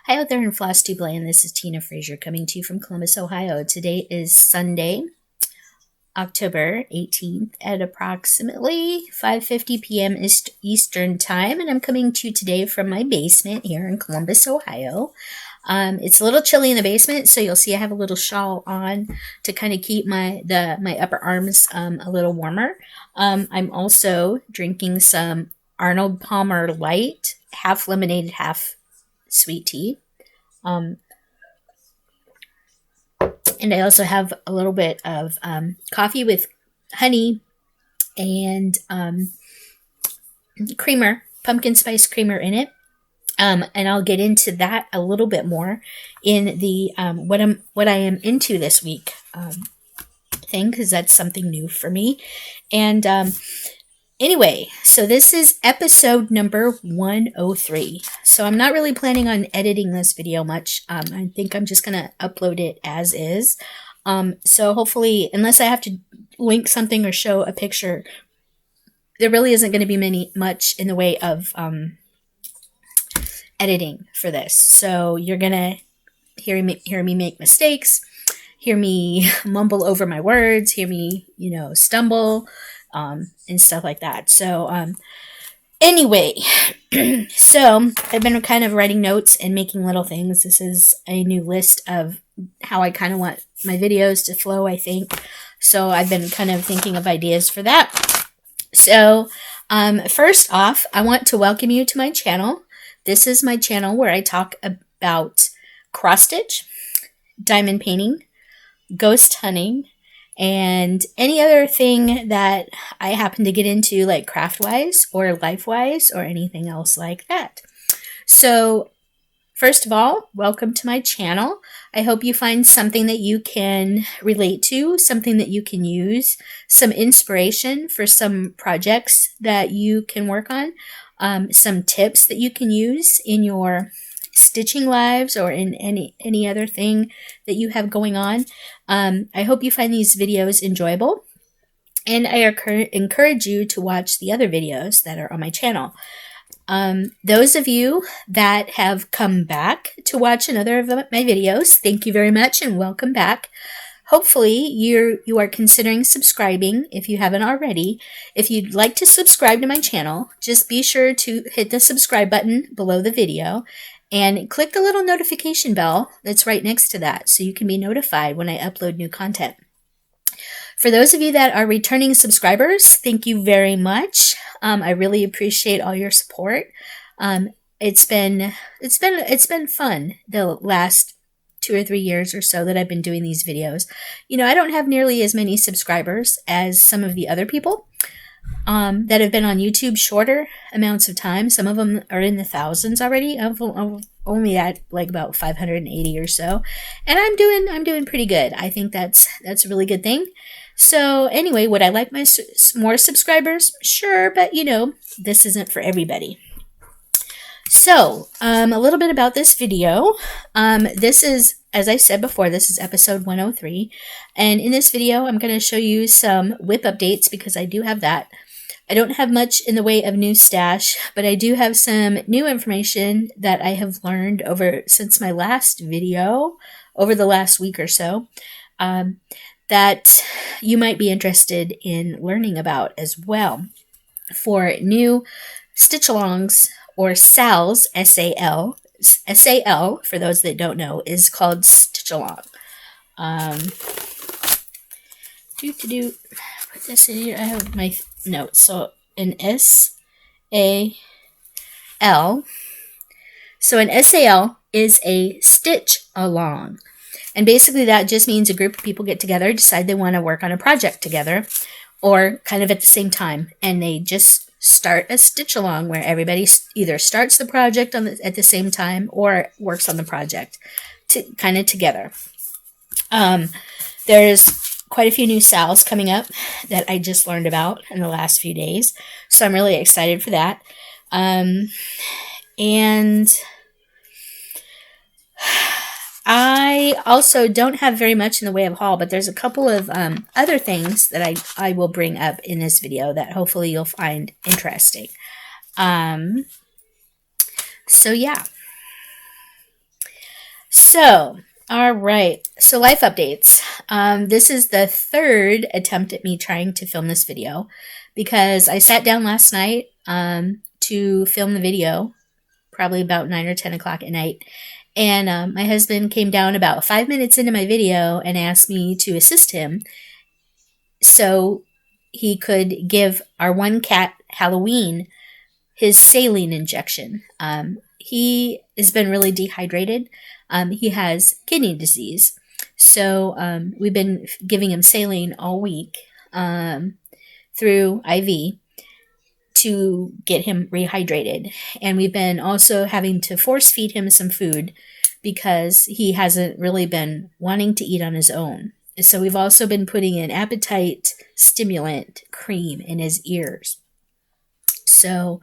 Hi out there in FlossTube land. This is Tina Frazier coming to you from Columbus, Ohio. Today is Sunday, October 18th at approximately 5:50 p.m. Eastern Time, and I'm coming to you today from my basement here in Columbus, Ohio. It's a little chilly in the basement, so you'll see I have a little shawl on to kind of keep my upper arms a little warmer. I'm also drinking some Arnold Palmer Light, half lemonade, half sweet tea. And I also have a little bit of coffee with honey and creamer, pumpkin spice creamer in it. And I'll get into that a little bit more in the what I am into this week thing, because that's something new for me. And anyway, so this is episode number 103. So I'm not really planning on editing this video much. I think I'm just going to upload it as is. So hopefully, unless I have to link something or show a picture, there really isn't going to be much in the way of editing for this. So you're going to hear me make mistakes, hear me mumble over my words, hear me, stumble, and stuff like that. So, anyway, so I've been kind of writing notes and making little things. This is a new list of how I kind of want my videos to flow, I think. So I've been kind of thinking of ideas for that. So, first off, I want to welcome you to my channel. This is my channel where I talk about cross stitch, diamond painting, ghost hunting, and any other thing that I happen to get into, like craft-wise or life-wise or anything else like that. So, first of all, welcome to my channel. I hope you find something that you can relate to, something that you can use, some inspiration for some projects that you can work on, some tips that you can use in your stitching lives or in any other thing that you have going on. I hope you find these videos enjoyable, and I encourage you to watch the other videos that are on my channel. Those of you that have come back to watch another of my videos, thank you very much and welcome back. Hopefully you are considering subscribing if you haven't already. If you'd like to subscribe to my channel, just be sure to hit the subscribe button below the video and click the little notification bell that's right next to that so you can be notified when I upload new content. For those of you that are returning subscribers, thank you very much. I really appreciate all your support. It's been fun the last 2 or 3 years or so that I've been doing these videos. I don't have nearly as many subscribers as some of the other people that have been on YouTube shorter amounts of time. Some of them are in the thousands already. I'm only at like about 580 or so, and I'm doing pretty good. I think that's a really good thing. So anyway, would I like more subscribers? Sure, but this isn't for everybody. So, a little bit about this video. This is, as I said before, this is episode 103. And in this video, I'm going to show you some whip updates because I do have that. I don't have much in the way of new stash, but I do have some new information that I have learned since my last video, over the last week or so, that you might be interested in learning about as well. For new stitch-alongs, or SALs, S-A-L, S-A-L, for those that don't know, is called stitch-along. Put this in here. I have my notes. So an S-A-L. So an S-A-L is a stitch-along. And basically that just means a group of people get together, decide they want to work on a project together, or kind of at the same time, and they just start a stitch along where everybody either starts the project at the same time or works on the project kind of together. There's quite a few new SALs coming up that I just learned about in the last few days, so I'm really excited for that. And I also don't have very much in the way of haul, but there's a couple of other things that I will bring up in this video that hopefully you'll find interesting. So yeah. So, all right. So, life updates. This is the third attempt at me trying to film this video because I sat down last night to film the video, probably about 9 or 10 o'clock at night. And my husband came down about 5 minutes into my video and asked me to assist him so he could give our one cat, Halloween, his saline injection. He has been really dehydrated. He has kidney disease. So we've been giving him saline all week through IV to get him rehydrated. And we've been also having to force feed him some food because he hasn't really been wanting to eat on his own. So we've also been putting an appetite stimulant cream in his ears. So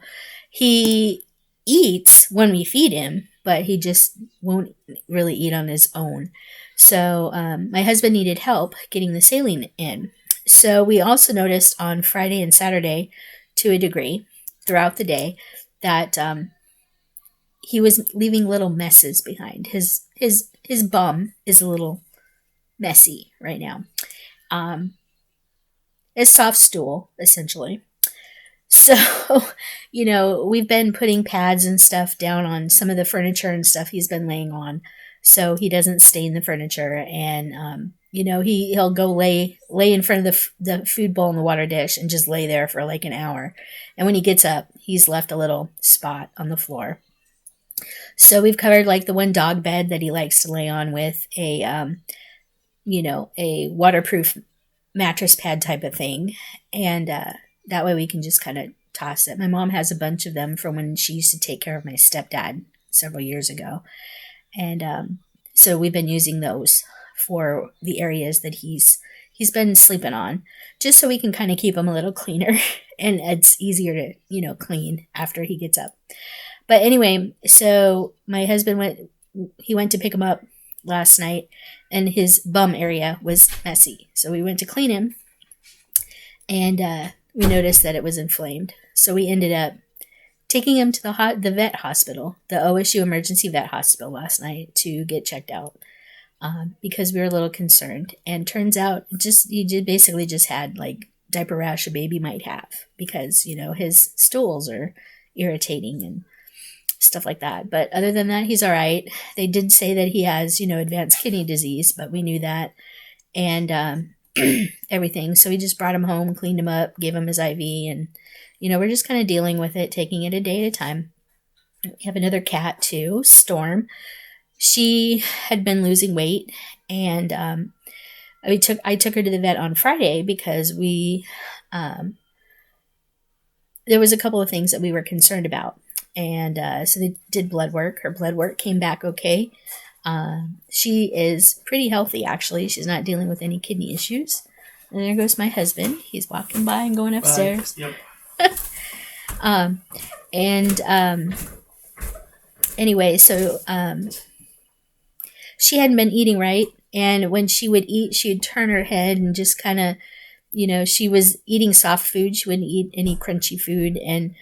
he eats when we feed him, but he just won't really eat on his own. So my husband needed help getting the saline in. So we also noticed on Friday and Saturday, to a degree, throughout the day, that he was leaving little messes behind. His bum is a little messy right now. A soft stool, essentially. So, we've been putting pads and stuff down on some of the furniture and stuff he's been laying on so he doesn't stain the furniture. And, he'll go lay in front of the food bowl in the water dish and just lay there for like an hour. And when he gets up, he's left a little spot on the floor. So we've covered like the one dog bed that he likes to lay on with a waterproof mattress pad type of thing. And, that way we can just kind of toss it. My mom has a bunch of them from when she used to take care of my stepdad several years ago. And so we've been using those for the areas that he's been sleeping on, just so we can kind of keep him a little cleaner. And it's easier to, clean after he gets up. But anyway, so my husband went to pick him up last night, and his bum area was messy. So we went to clean him, and we noticed that it was inflamed. So we ended up taking him to the vet hospital, the OSU Emergency Vet Hospital last night to get checked out because we were a little concerned. And turns out he basically just had like diaper rash a baby might have because, his stools are irritating and stuff like that. But other than that, he's all right. They did say that he has, advanced kidney disease, but we knew that. And everything. So we just brought him home, cleaned him up, gave him his IV, and we're just kind of dealing with it, taking it a day at a time. We have another cat too, Storm. She had been losing weight, and I took her to the vet on Friday because there was a couple of things that we were concerned about, and so they did blood work. Her blood work came back okay. She is pretty healthy, actually. She's not dealing with any kidney issues. And there goes my husband. He's walking by and going upstairs. Yep. Anyway, so she hadn't been eating right. And when she would eat, she would turn her head and just kind of, she was eating soft food. She wouldn't eat any crunchy food. And,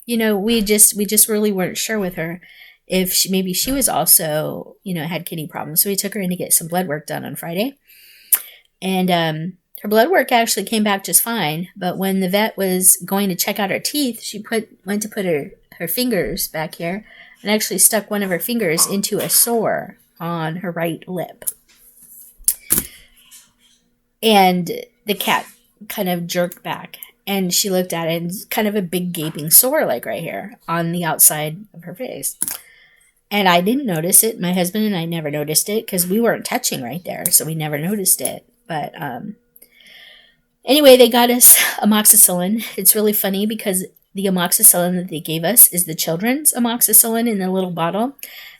we just really weren't sure with her if she was also, had kidney problems. So we took her in to get some blood work done on Friday. And her blood work actually came back just fine. But when the vet was going to check out her teeth, she went to put her fingers back here and actually stuck one of her fingers into a sore on her right lip. And the cat kind of jerked back. And she looked at it, and it's kind of a big gaping sore like right here on the outside of her face. And I didn't notice it. My husband and I never noticed it because we weren't touching right there. So we never noticed it. But anyway, they got us amoxicillin. It's really funny because the amoxicillin that they gave us is the children's amoxicillin in a little bottle.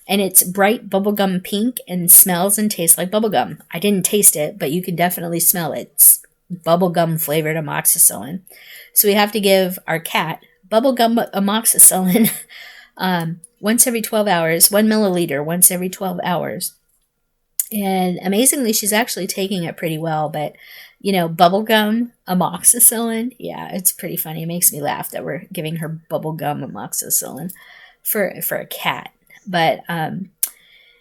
And it's bright bubblegum pink and smells and tastes like bubblegum. I didn't taste it, but you can definitely smell it. It's bubblegum flavored amoxicillin. So we have to give our cat bubblegum amoxicillin once every 12 hours, 1 milliliter once every 12 hours. And amazingly, she's actually taking it pretty well. But, bubblegum amoxicillin, yeah, it's pretty funny. It makes me laugh that we're giving her bubblegum amoxicillin for a cat. But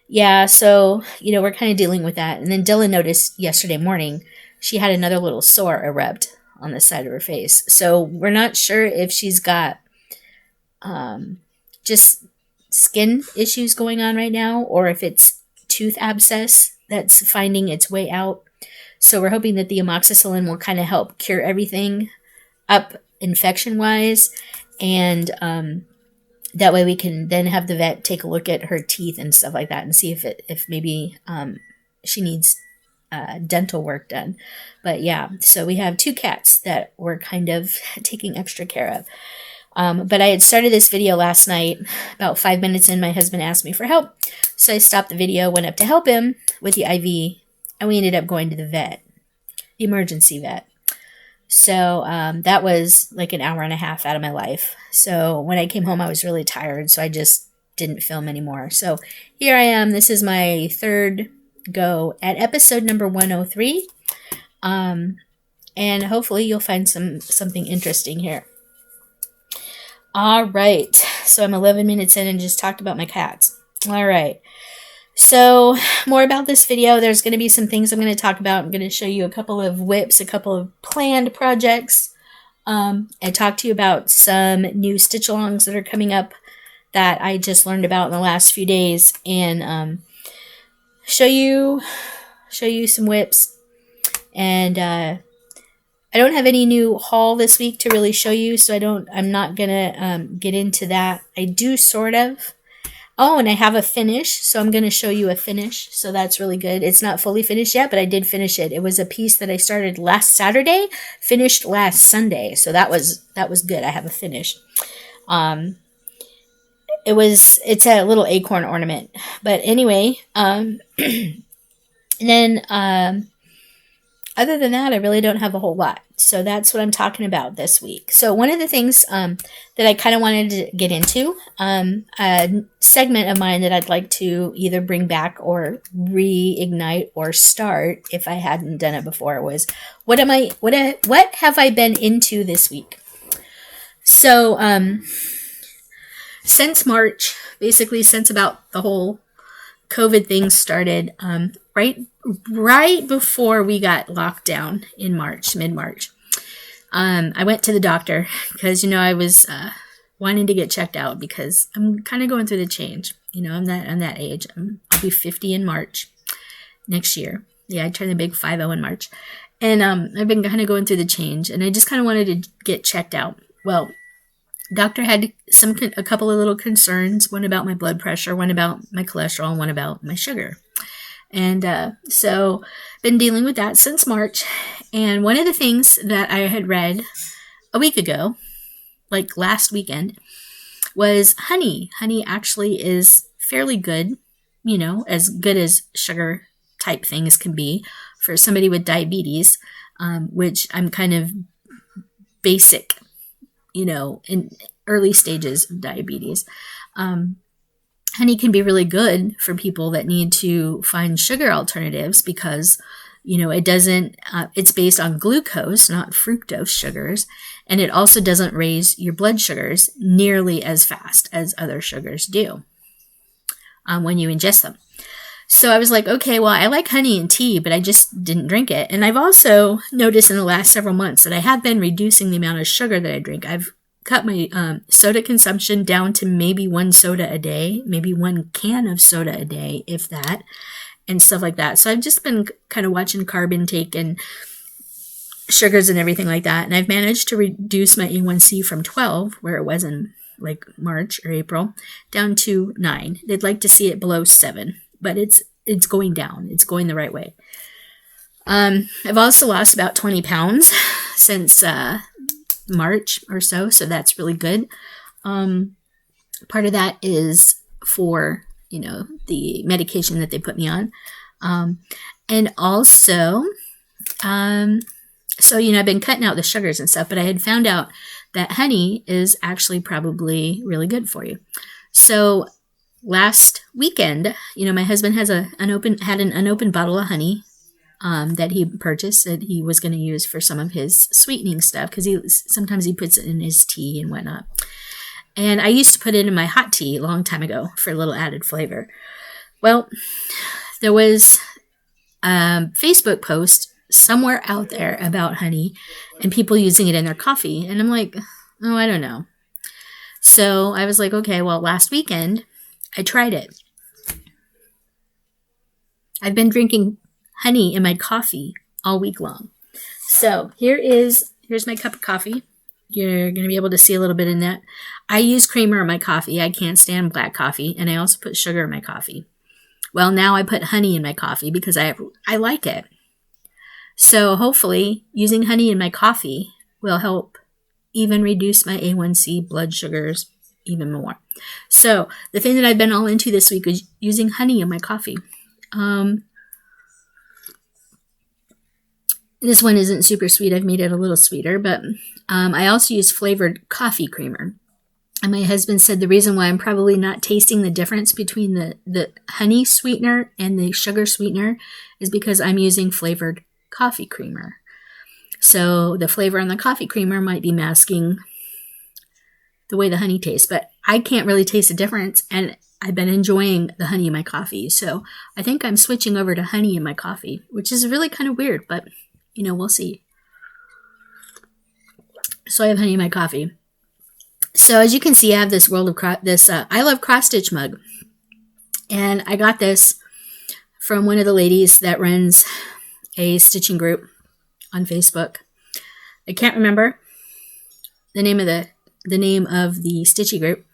yeah, so, we're kind of dealing with that. And then Dylan noticed yesterday morning she had another little sore erupt on the side of her face. So we're not sure if she's got just skin issues going on right now, or if it's tooth abscess that's finding its way out. So we're hoping that the amoxicillin will kind of help cure everything up infection-wise, and that way we can then have the vet take a look at her teeth and stuff like that and see if maybe she needs dental work done. But yeah, so we have 2 cats that we're kind of taking extra care of. But I had started this video last night. About 5 minutes in, my husband asked me for help. So I stopped the video, went up to help him with the IV, and we ended up going to the vet, the emergency vet. So that was like an hour and a half out of my life. So when I came home, I was really tired, so I just didn't film anymore. So here I am. This is my 3rd go at episode number 103. And hopefully you'll find something interesting here. All right, so I'm 11 minutes in and just talked about my cats. All right, so more about this video. There's going to be some things I'm going to talk about. I'm going to show you a couple of whips, a couple of planned projects. I talked to you about some new stitch-alongs that are coming up that I just learned about in the last few days, and show you some whips. And I don't have any new haul this week to really show you, so I'm not gonna get into that. I do sort of. Oh, and I have a finish, so I'm gonna show you a finish. So that's really good. It's not fully finished yet, but I did finish it. It was a piece that I started last Saturday, finished last Sunday. So that was good. I have a finish. It's a little acorn ornament. But anyway, and then other than that, I really don't have a whole lot. So that's what I'm talking about this week. So one of the things that I kind of wanted to get into, a segment of mine that I'd like to either bring back or reignite or start if I hadn't done it before, was what have I been into this week? So since March, basically since about the whole COVID thing started, right before we got locked down in March, mid-March, I went to the doctor because, I was wanting to get checked out because I'm kind of going through the change. I'm that age. I'll be 50 in March next year. Yeah, I turned the big 50 in March. And I've been kind of going through the change, and I just kind of wanted to get checked out. Well, doctor had a couple of little concerns, one about my blood pressure, one about my cholesterol, and one about my sugar. And so been dealing with that since March. And one of the things that I had read a week ago, like last weekend, was honey. Honey actually is fairly good, as good as sugar type things can be for somebody with diabetes, which I'm kind of basic, in early stages of diabetes. Honey can be really good for people that need to find sugar alternatives because, it doesn't, it's based on glucose, not fructose sugars, and it also doesn't raise your blood sugars nearly as fast as other sugars do when you ingest them. So I was like, okay, well, I like honey and tea, but I just didn't drink it. And I've also noticed in the last several months that I have been reducing the amount of sugar that I drink. I've cut my soda consumption down to maybe 1 soda a day, maybe 1 can of soda a day, if that, and stuff like that. So I've just been kind of watching carb intake and sugars and everything like that. And I've managed to reduce my A1C from 12, where it was in like March or April, down to 9. They'd like to see it below 7, but it's going down. It's going the right way. I've also lost about 20 pounds since March or so that's really good. Part of that is for the medication that they put me on, and also so I've been cutting out the sugars and stuff, but I had found out that honey is actually probably really good for you. So last weekend, my husband has had an unopened bottle of honey that he purchased that he was going to use for some of his sweetening stuff, because sometimes he puts it in his tea and whatnot. And I used to put it in my hot tea a long time ago for a little added flavor. Well, there was a Facebook post somewhere out there about honey and people using it in their coffee. And I'm like, oh, I don't know. So I was like, okay, well, last weekend I tried it. I've been drinking honey in my coffee all week long. So here's my cup of coffee. You're going to be able to see a little bit in that. I use creamer in my coffee. I can't stand black coffee. And I also put sugar in my coffee. Well, now I put honey in my coffee because I like it. So hopefully using honey in my coffee will help even reduce my A1C blood sugars even more. So the thing that I've been all into this week is using honey in my coffee. This one isn't super sweet. I've made it a little sweeter, but I also use flavored coffee creamer. And my husband said the reason why I'm probably not tasting the difference between the honey sweetener and the sugar sweetener is because I'm using flavored coffee creamer. So the flavor on the coffee creamer might be masking the way the honey tastes, but I can't really taste the difference, and I've been enjoying the honey in my coffee. So I think I'm switching over to honey in my coffee, which is really kind of weird, but we'll see. So I have honey in my coffee. So as you can see, I have this I Love Cross Stitch mug. And I got this from one of the ladies that runs a stitching group on Facebook. I can't remember the name of the stitchy group,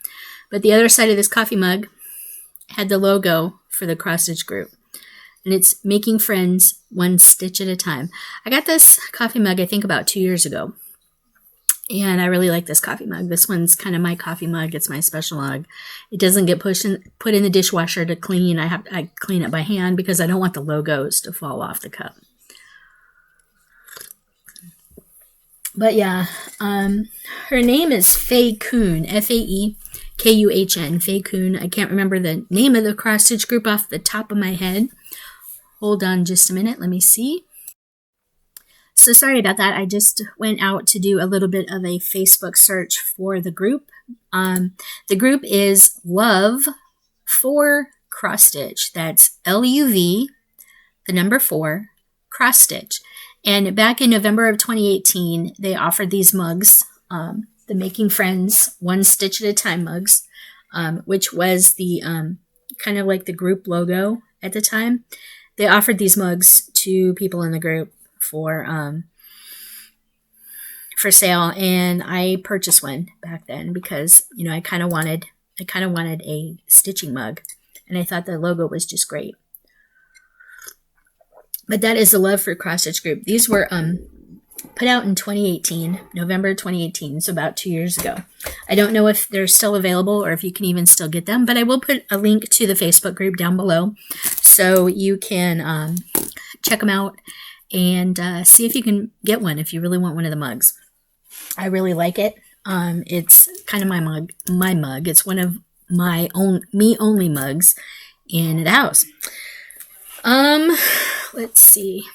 but the other side of this coffee mug had the logo for the cross stitch group. And it's making friends one stitch at a time. I got this coffee mug, I think, about 2 years ago. And I really like this coffee mug. This one's kind of my coffee mug. It's my special mug. It doesn't get put in the dishwasher to clean. I clean it by hand because I don't want the logos to fall off the cup. But yeah, her name is Faye Kuhn, Faekuhn, Faye Kuhn. I can't remember the name of the cross stitch group off the top of my head. Hold on just a minute. Let me see. So sorry about that. I just went out to do a little bit of a Facebook search for the group. The group is Love for Cross Stitch. That's LUV, the number 4, Cross Stitch. And back in November of 2018, they offered these mugs, the Making Friends One Stitch at a Time mugs, which was the kind of like the group logo at the time. They offered these mugs to people in the group for sale, and I purchased one back then because I kind of wanted a stitching mug, and I thought the logo was just great. But that is the Love for Cross Stitch group. These were put out in 2018, November 2018, so about 2 years ago. I don't know if they're still available or if you can even still get them, but I will put a link to the Facebook group down below so you can check them out and see if you can get one if you really want one of the mugs. I really like it. It's kind of my mug. It's one of my own me-only mugs in the house. Let's see.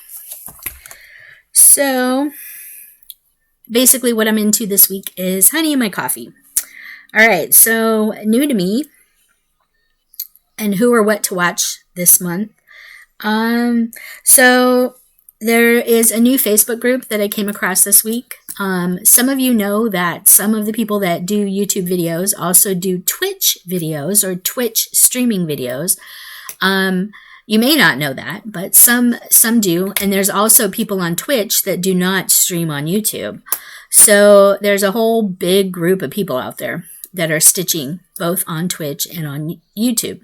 So basically what I'm into this week is honey in my coffee. All right, so new to me and who or what to watch this month. So there is a new Facebook group that I came across this week. Some of you know that some of the people that do YouTube videos also do Twitch videos or Twitch streaming videos. You may not know that, but some do. And there's also people on Twitch that do not stream on YouTube. So there's a whole big group of people out there that are stitching both on Twitch and on YouTube.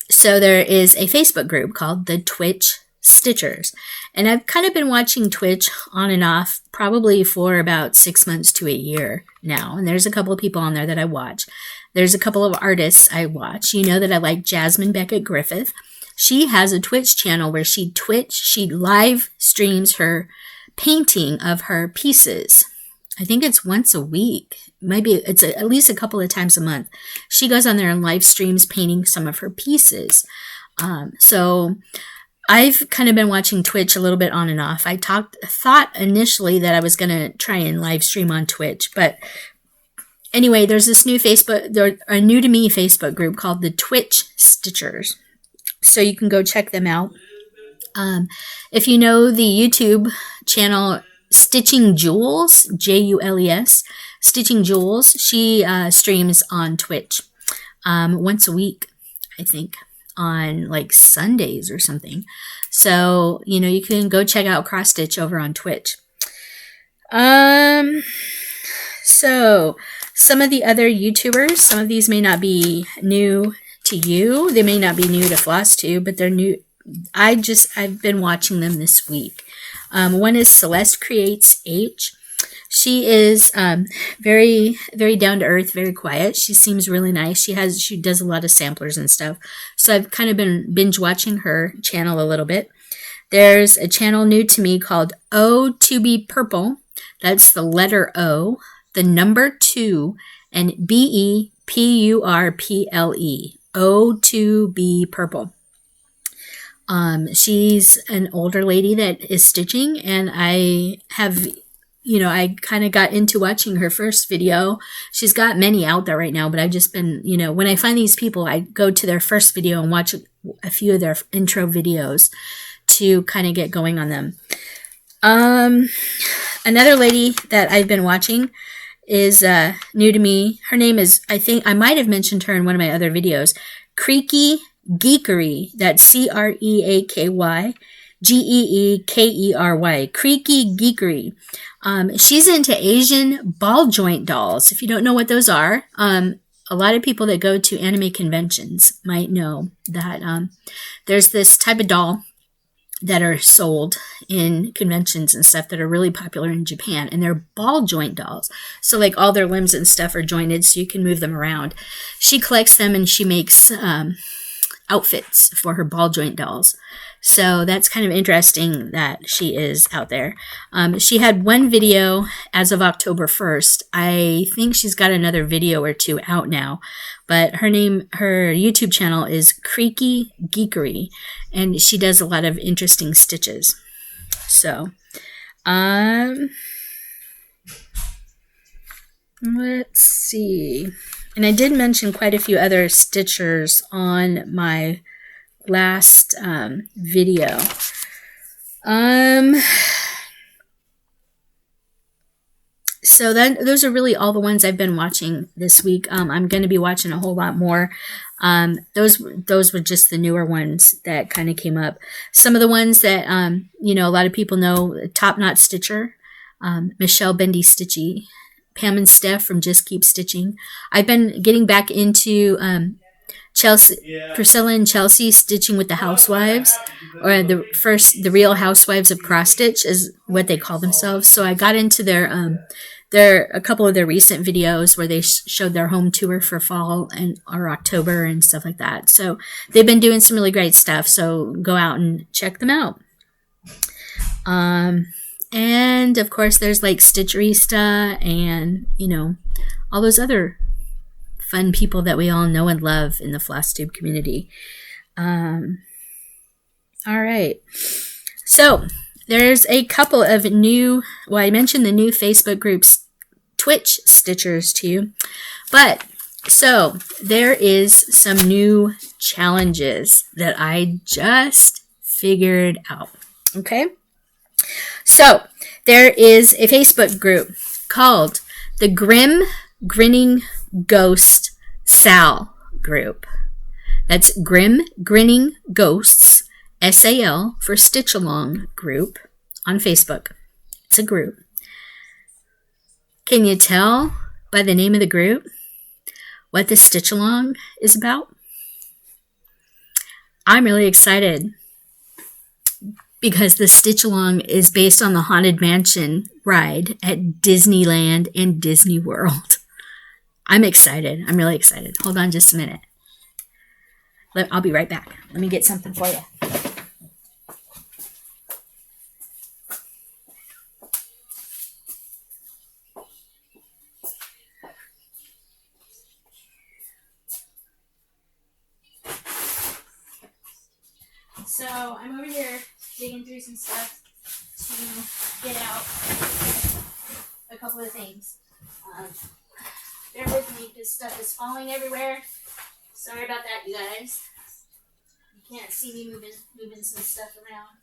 So there is a Facebook group called the Twitch Stitchers. And I've kind of been watching Twitch on and off probably for about 6 months to a year now. And there's a couple of people on there that I watch. There's a couple of artists I watch. You know that I like Jasmine Beckett Griffith. She has a Twitch channel where she live streams her painting of her pieces. I think it's once a week. Maybe it's at least a couple of times a month. She goes on there and live streams painting some of her pieces. So I've kind of been watching Twitch a little bit on and off. I thought initially that I was going to try and live stream on Twitch, but anyway, there's this new a new to me Facebook group called the Twitch Stitchers. So you can go check them out. If you know the YouTube channel Stitching Jules, Jules, Stitching Jules, she streams on Twitch once a week, I think, on like Sundays or something. So, you know, you can go check out Cross Stitch over on Twitch. So some of the other YouTubers, some of these may not be new to you. They may not be new to FlossTube, but they're new. I've been watching them this week. One is Celeste Creates H. She is very, very down to earth, very quiet. She seems really nice. She does a lot of samplers and stuff. So I've kind of been binge watching her channel a little bit. There's a channel new to me called O to Be Purple. That's the letter O, the number 2, and BEPURPLE. O to Be Purple. She's an older lady that is stitching, and I kind of got into watching her first video. She's got many out there right now, but I've just been, when I find these people, I go to their first video and watch a few of their intro videos to kind of get going on them. Another lady that I've been watching is new to me. Her name is, I think I might have mentioned her in one of my other videos, Creaky Geekery. That's CREAKY GEEKERY. Creaky Geekery. She's into Asian ball joint dolls. If you don't know what those are, a lot of people that go to anime conventions might know that there's this type of doll that are sold in conventions and stuff that are really popular in Japan, and they're ball joint dolls. So like all their limbs and stuff are jointed so you can move them around. She collects them and she makes outfits for her ball joint dolls. So that's kind of interesting that she is out there. She had one video as of October 1st. I think she's got another video or two out now, but her YouTube channel is Creaky Geekery, and she does a lot of interesting stitches. So, let's see. And I did mention quite a few other stitchers on my last video. So those are really all the ones I've been watching this week. I'm going to be watching a whole lot more. Those were just the newer ones that kind of came up. Some of the ones that a lot of people know, Top Knot Stitcher, Michelle Bendy Stitchy, Pam and Steph from Just Keep Stitching. I've been getting back into Priscilla and Chelsea stitching with the housewives, or the Real Housewives of Cross Stitch is what they call themselves. So I got into a couple of their recent videos where they showed their home tour for fall or October and stuff like that. So they've been doing some really great stuff. So go out and check them out. And of course there's like Stitcherista and, all those other fun people that we all know and love in the FlossTube community. All right. So there's a couple of I mentioned the new Facebook groups, Twitch Stitchers to you. But so there is some new challenges that I just figured out. Okay. So there is a Facebook group called the Grinning Ghost Sal group. That's Grinning Ghosts, SAL for Stitch Along group on Facebook. It's a group. Can you tell by the name of the group what the Stitch Along is about? I'm really excited because the Stitch Along is based on the Haunted Mansion ride at Disneyland and Disney World. I'm excited. I'm really excited. Hold on just a minute. I'll be right back. Let me get something for you. So I'm over here digging through some stuff to get out a couple of things. Bear because stuff is falling everywhere. Sorry about that, you guys. You can't see me moving some stuff around.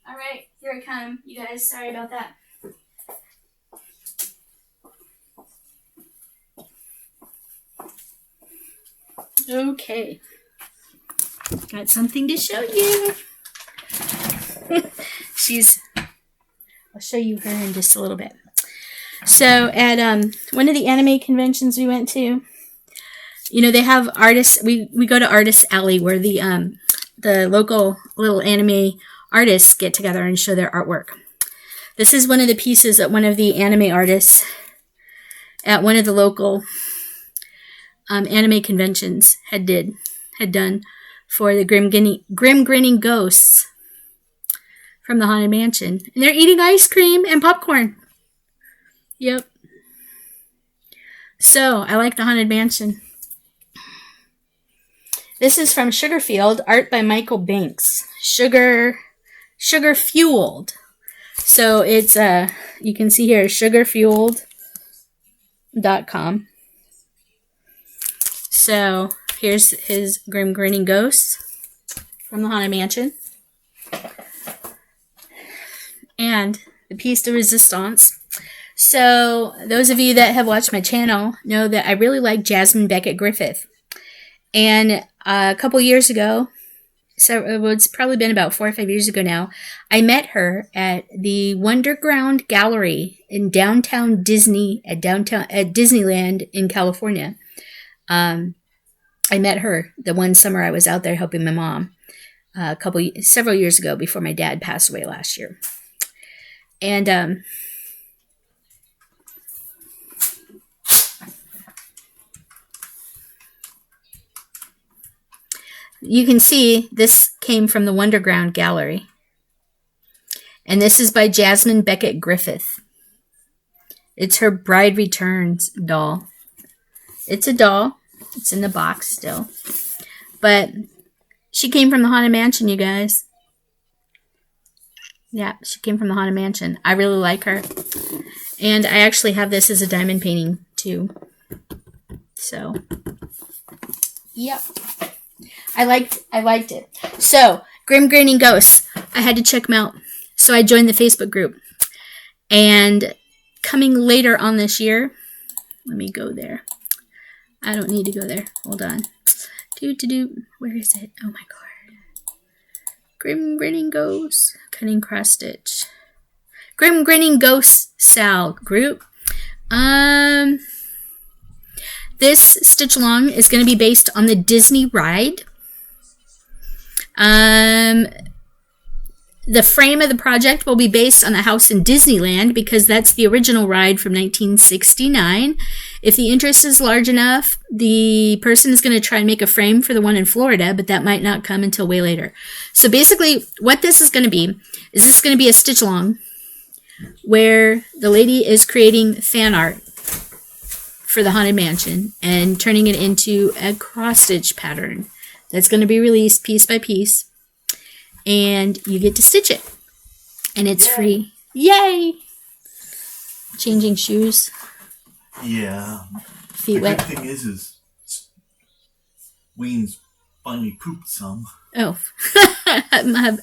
All right, here I come, you guys. Sorry about that. Okay, got something to show you. I'll show you her in just a little bit. So at one of the anime conventions we went to, you know, they have artists. We go to Artist Alley where the local little anime artists get together and show their artwork. This is one of the pieces that one of the anime artists at one of the local anime conventions had done for the Grinning ghosts from the Haunted Mansion. And they're eating ice cream and popcorn. Yep. So, I like the Haunted Mansion. This is from Sugarfield, art by Michael Banks. Sugar fueled. So it's you can see here sugarfueled.com. So here's his Grinning Ghosts from the Haunted Mansion. And the piece de resistance. So those of you that have watched my channel know that I really like Jasmine Beckett Griffith. And a couple years ago, so it's probably been about 4 or 5 years ago now, I met her at the Wonderground Gallery in downtown Disney, at Disneyland in California. I met her the one summer I was out there helping my mom several years ago before my dad passed away last year. And you can see this came from the Wonderground Gallery. And this is by Jasmine Beckett Griffith. It's her Bride Returns doll. It's a doll. It's in the box still. But she came from the Haunted Mansion, you guys. Yeah, she came from the Haunted Mansion. I really like her. And I actually have this as a diamond painting, too. So, yep. I liked it. So, Grinning Ghosts. I had to check them out. So I joined the Facebook group. And coming later on this year, let me go there. I don't need to go there. Hold on. Where is it? Oh my god. Grinning Ghosts. Cunning cross stitch. Grinning Ghosts Sal group. This stitch along is going to be based on the Disney ride. The frame of the project will be based on the house in Disneyland because that's the original ride from 1969. If the interest is large enough, the person is going to try and make a frame for the one in Florida, but that might not come until way later. So basically, what this is going to be is this is going to be a stitch along where the lady is creating fan art for the Haunted Mansion and turning it into a cross stitch pattern that's going to be released piece by piece. And you get to stitch it. And it's free. Yay! Changing shoes. Yeah. Feet wet. The good thing is Ween's finally pooped some. Oh.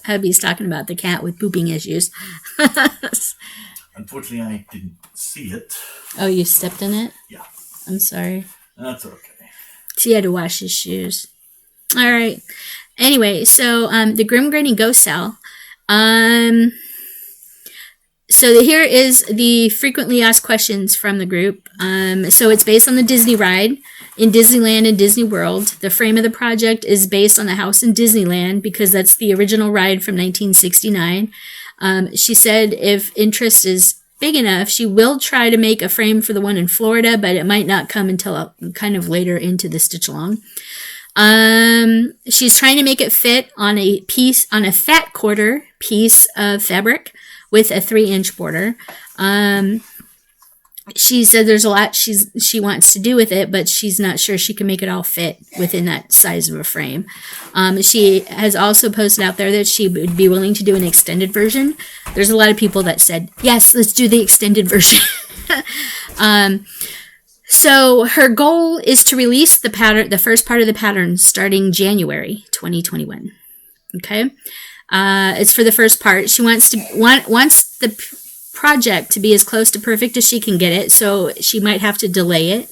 Hubby's talking about the cat with pooping issues. Unfortunately, I didn't see it. Oh, you stepped in it? Yeah. I'm sorry. That's okay. So he had to wash his shoes. All right. Anyway, so the Grinning Ghost Sal. So here is the frequently asked questions from the group. So it's based on the Disney ride in Disneyland and Disney World. The frame of the project is based on the house in Disneyland because that's the original ride from 1969. She said if interest is big enough, she will try to make a frame for the one in Florida, but it might not come until kind of later into the stitch along. She's trying to make it fit on a fat quarter piece of fabric with a 3-inch border. She said there's a lot she wants to do with it, but she's not sure she can make it all fit within that size of a frame. She has also posted out there that she would be willing to do an extended version. There's a lot of people that said, yes, let's do the extended version. So her goal is to release the first part of the pattern starting January 2021. Okay. It's for the first part. She wants the project to be as close to perfect as she can get it, so she might have to delay it,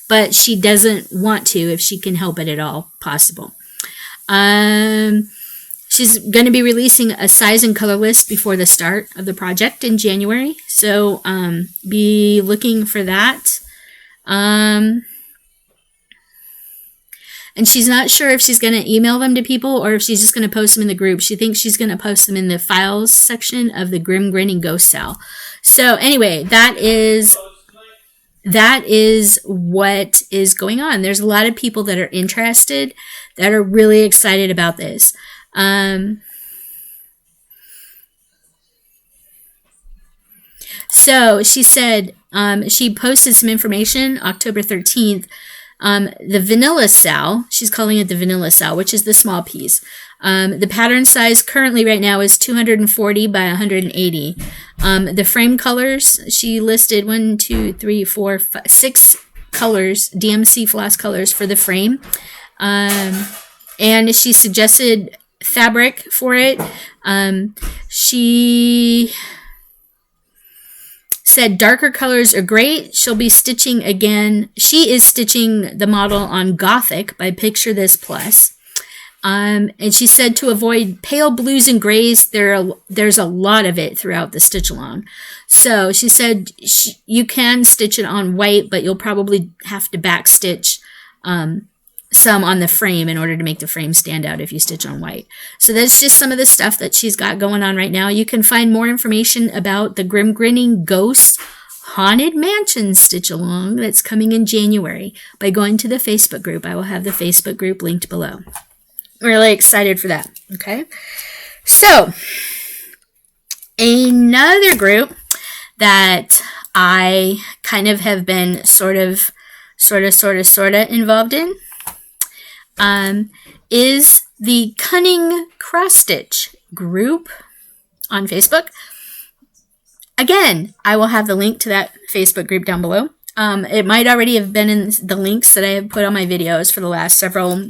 but she doesn't want to if she can help it at all possible. She's going to be releasing a size and color list before the start of the project in January, so be looking for that. And she's not sure if she's going to email them to people or if she's just going to post them in the group. She thinks she's going to post them in the files section of the Grinning Ghost Cell. So anyway, that is what is going on. There's a lot of people that are interested, that are really excited about this. So she said, she posted some information October 13th. The vanilla cell, she's calling it the vanilla cell, which is the small piece. The pattern size currently right now is 240 by 180. The frame colors, she listed 6 colors, DMC floss colors for the frame. And she suggested fabric for it. She said darker colors are great. She'll be stitching again. She is stitching the model on Gothic by Picture This Plus. And she said to avoid pale blues and grays, there's a lot of it throughout the stitch along. So she said you can stitch it on white, but you'll probably have to back stitch some on the frame in order to make the frame stand out if you stitch on white. So that's just some of the stuff that she's got going on right now. You can find more information about the Grinning Ghost Haunted Mansion stitch along that's coming in January by going to the Facebook group. I will have the Facebook group linked below. I'm really excited for that. Okay. So another group that I kind of have been sort of involved in is the Cunning cross stitch group on Facebook. Again, I will have the link to that Facebook group down below. It might already have been in the links that I have put on my videos for the last several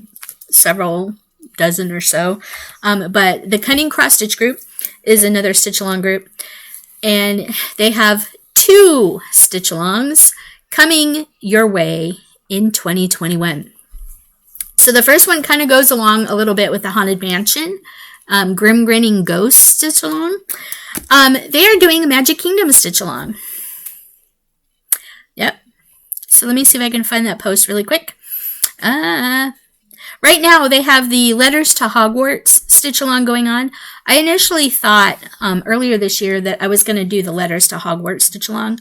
dozen or so. But the Cunning cross stitch group is another stitch along group, and they have 2 stitch alongs coming your way in 2021. So the first one kind of goes along a little bit with the Haunted Mansion, Grinning Ghost stitch along. They are doing the Magic Kingdom stitch along. Yep. So let me see if I can find that post really quick. Right now they have the Letters to Hogwarts stitch along going on. I initially thought earlier this year that I was going to do the Letters to Hogwarts stitch along.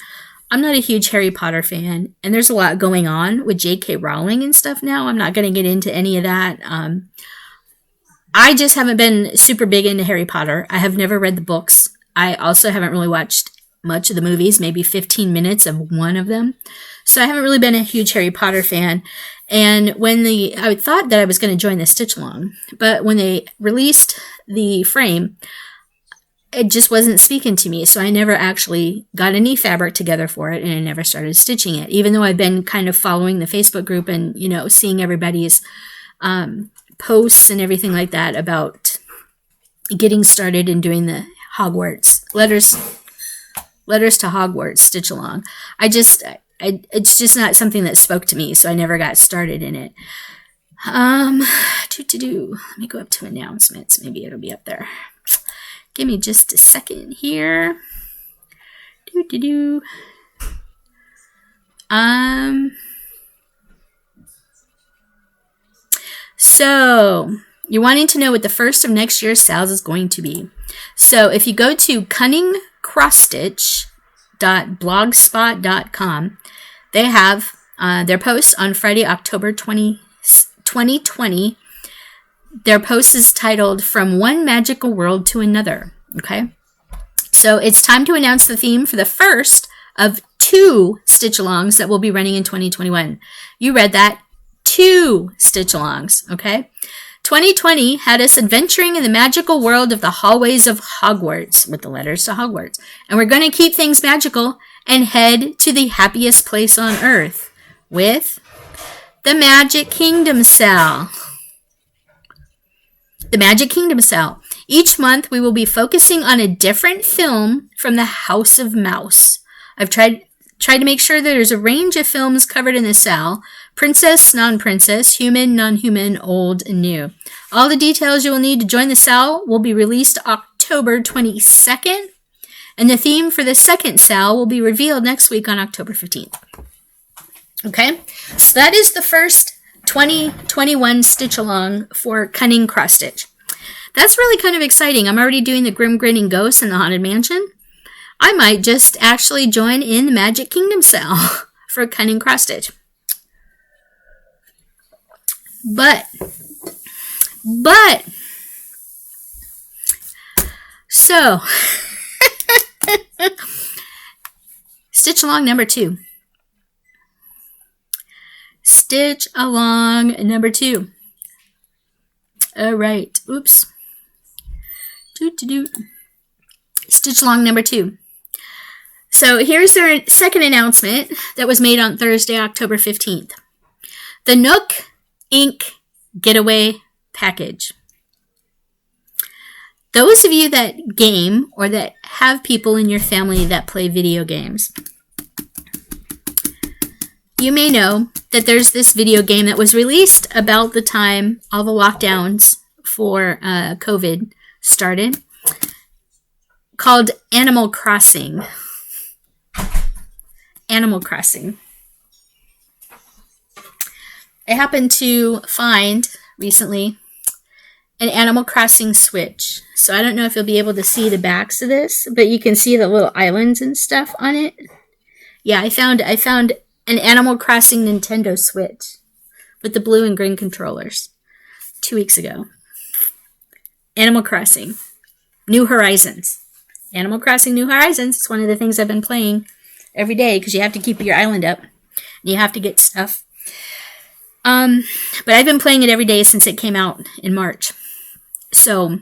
I'm not a huge Harry Potter fan, and there's a lot going on with J.K. Rowling and stuff now. I'm not going to get into any of that. I just haven't been super big into Harry Potter. I have never read the books. I also haven't really watched much of the movies, maybe 15 minutes of one of them. So I haven't really been a huge Harry Potter fan. And I thought that I was going to join the stitch along, but when they released the frame, it just wasn't speaking to me, so I never actually got any fabric together for it, and I never started stitching it, even though I've been kind of following the Facebook group and, seeing everybody's posts and everything like that about getting started and doing the Hogwarts, letters to Hogwarts stitch along. It's just not something that spoke to me, so I never got started in it. Let me go up to announcements. Maybe it'll be up there. Give me just a second here. So you're wanting to know what the first of next year's sales is going to be. So if you go to Cunning cross stitch stitchalong.blogspot.com. They have their posts on Friday, October 2020. Their post is titled From One Magical World to Another. Okay. So it's time to announce the theme for the first of 2 stitch-alongs that will be running in 2021. You read that. 2 stitch-alongs. Okay. 2020 had us adventuring in the magical world of the hallways of Hogwarts, with the letters to Hogwarts. And we're going to keep things magical and head to the happiest place on earth with the Magic Kingdom Cell. The Magic Kingdom Cell. Each month we will be focusing on a different film from the House of Mouse. I've tried to make sure that there's a range of films covered in the cell. Princess, non-princess, human, non-human, old, and new. All the details you will need to join the cell will be released October 22nd, and the theme for the second cell will be revealed next week on October 15th. Okay, so that is the first 2021 stitch-along for Cunning cross-stitch. That's really kind of exciting. I'm already doing the Grinning Ghost in the Haunted Mansion. I might just actually join in the Magic Kingdom cell for Cunning cross-stitch. But, so, stitch along number 2. Stitch along number 2. All right. Oops. Stitch along number 2. So here's their second announcement that was made on Thursday, October 15th. The Nook Ink Getaway Package. Those of you that game or that have people in your family that play video games, you may know that there's this video game that was released about the time all the lockdowns for COVID started, called Animal Crossing. Animal Crossing. I happened to find recently an Animal Crossing Switch. So I don't know if you'll be able to see the backs of this, but you can see the little islands and stuff on it. Yeah, I found an Animal Crossing Nintendo Switch with the blue and green controllers 2 weeks ago. Animal Crossing New Horizons. Animal Crossing New Horizons. It's one of the things I've been playing every day because you have to keep your island up. And you have to get stuff. But I've been playing it every day since it came out in March. So,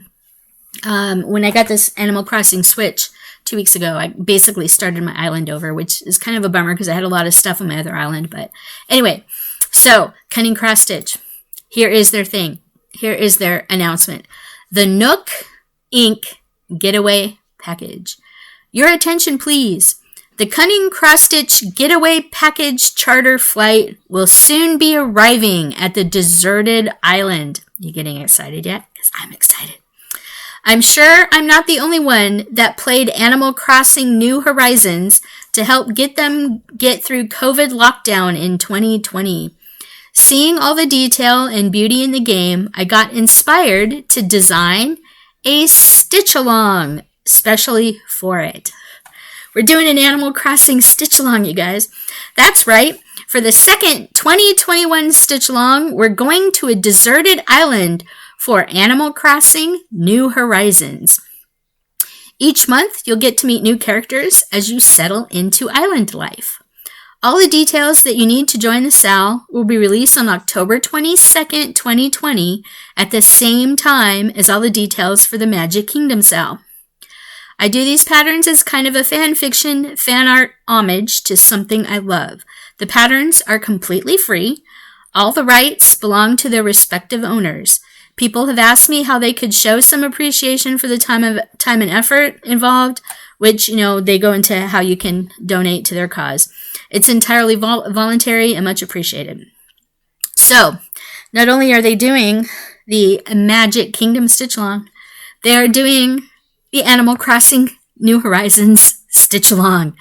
when I got this Animal Crossing Switch 2 weeks ago, I basically started my island over, which is kind of a bummer because I had a lot of stuff on my other island. But anyway, so Cunning Cross Stitch. Here is their thing. Here is their announcement. The Nook Ink Getaway Package. Your attention, please. The Cunning Cross-Stitch Getaway Package charter flight will soon be arriving at the deserted island. You getting excited yet? Because I'm excited. I'm sure I'm not the only one that played Animal Crossing New Horizons to help get them get through COVID lockdown in 2020. Seeing all the detail and beauty in the game, I got inspired to design a stitch-along specially for it. We're doing an Animal Crossing stitch-along, you guys. That's right. For the second 2021 stitch-along, we're going to a deserted island for Animal Crossing New Horizons. Each month, you'll get to meet new characters as you settle into island life. All the details that you need to join the cell will be released on October 22nd, 2020, at the same time as all the details for the Magic Kingdom cell. I do these patterns as kind of a fan fiction, fan art homage to something I love. The patterns are completely free. All the rights belong to their respective owners. People have asked me how they could show some appreciation for the time and effort involved, which, they go into how you can donate to their cause. It's entirely voluntary and much appreciated. So, not only are they doing the Magic Kingdom stitch-along, they are doing the Animal Crossing New Horizons stitch-along.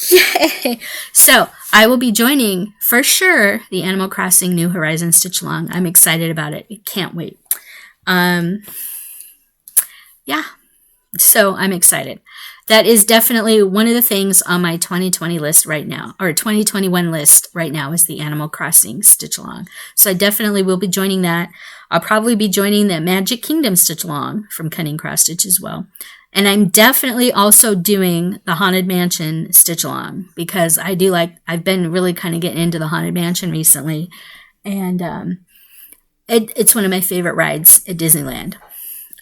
Yay! So, I will be joining, for sure, the Animal Crossing New Horizons stitch-along. I'm excited about it. I can't wait. Yeah. So, I'm excited. that is definitely one of the things on my 2020 list right now, or 2021 list right now, is the Animal Crossing Stitch Along. So I definitely will be joining that. I'll probably be joining the Magic Kingdom Stitch Along from Cunning Cross Stitch as well. And I'm definitely also doing the Haunted Mansion Stitch Along, because I've been really kind of getting into the Haunted Mansion recently. And it's one of my favorite rides at Disneyland.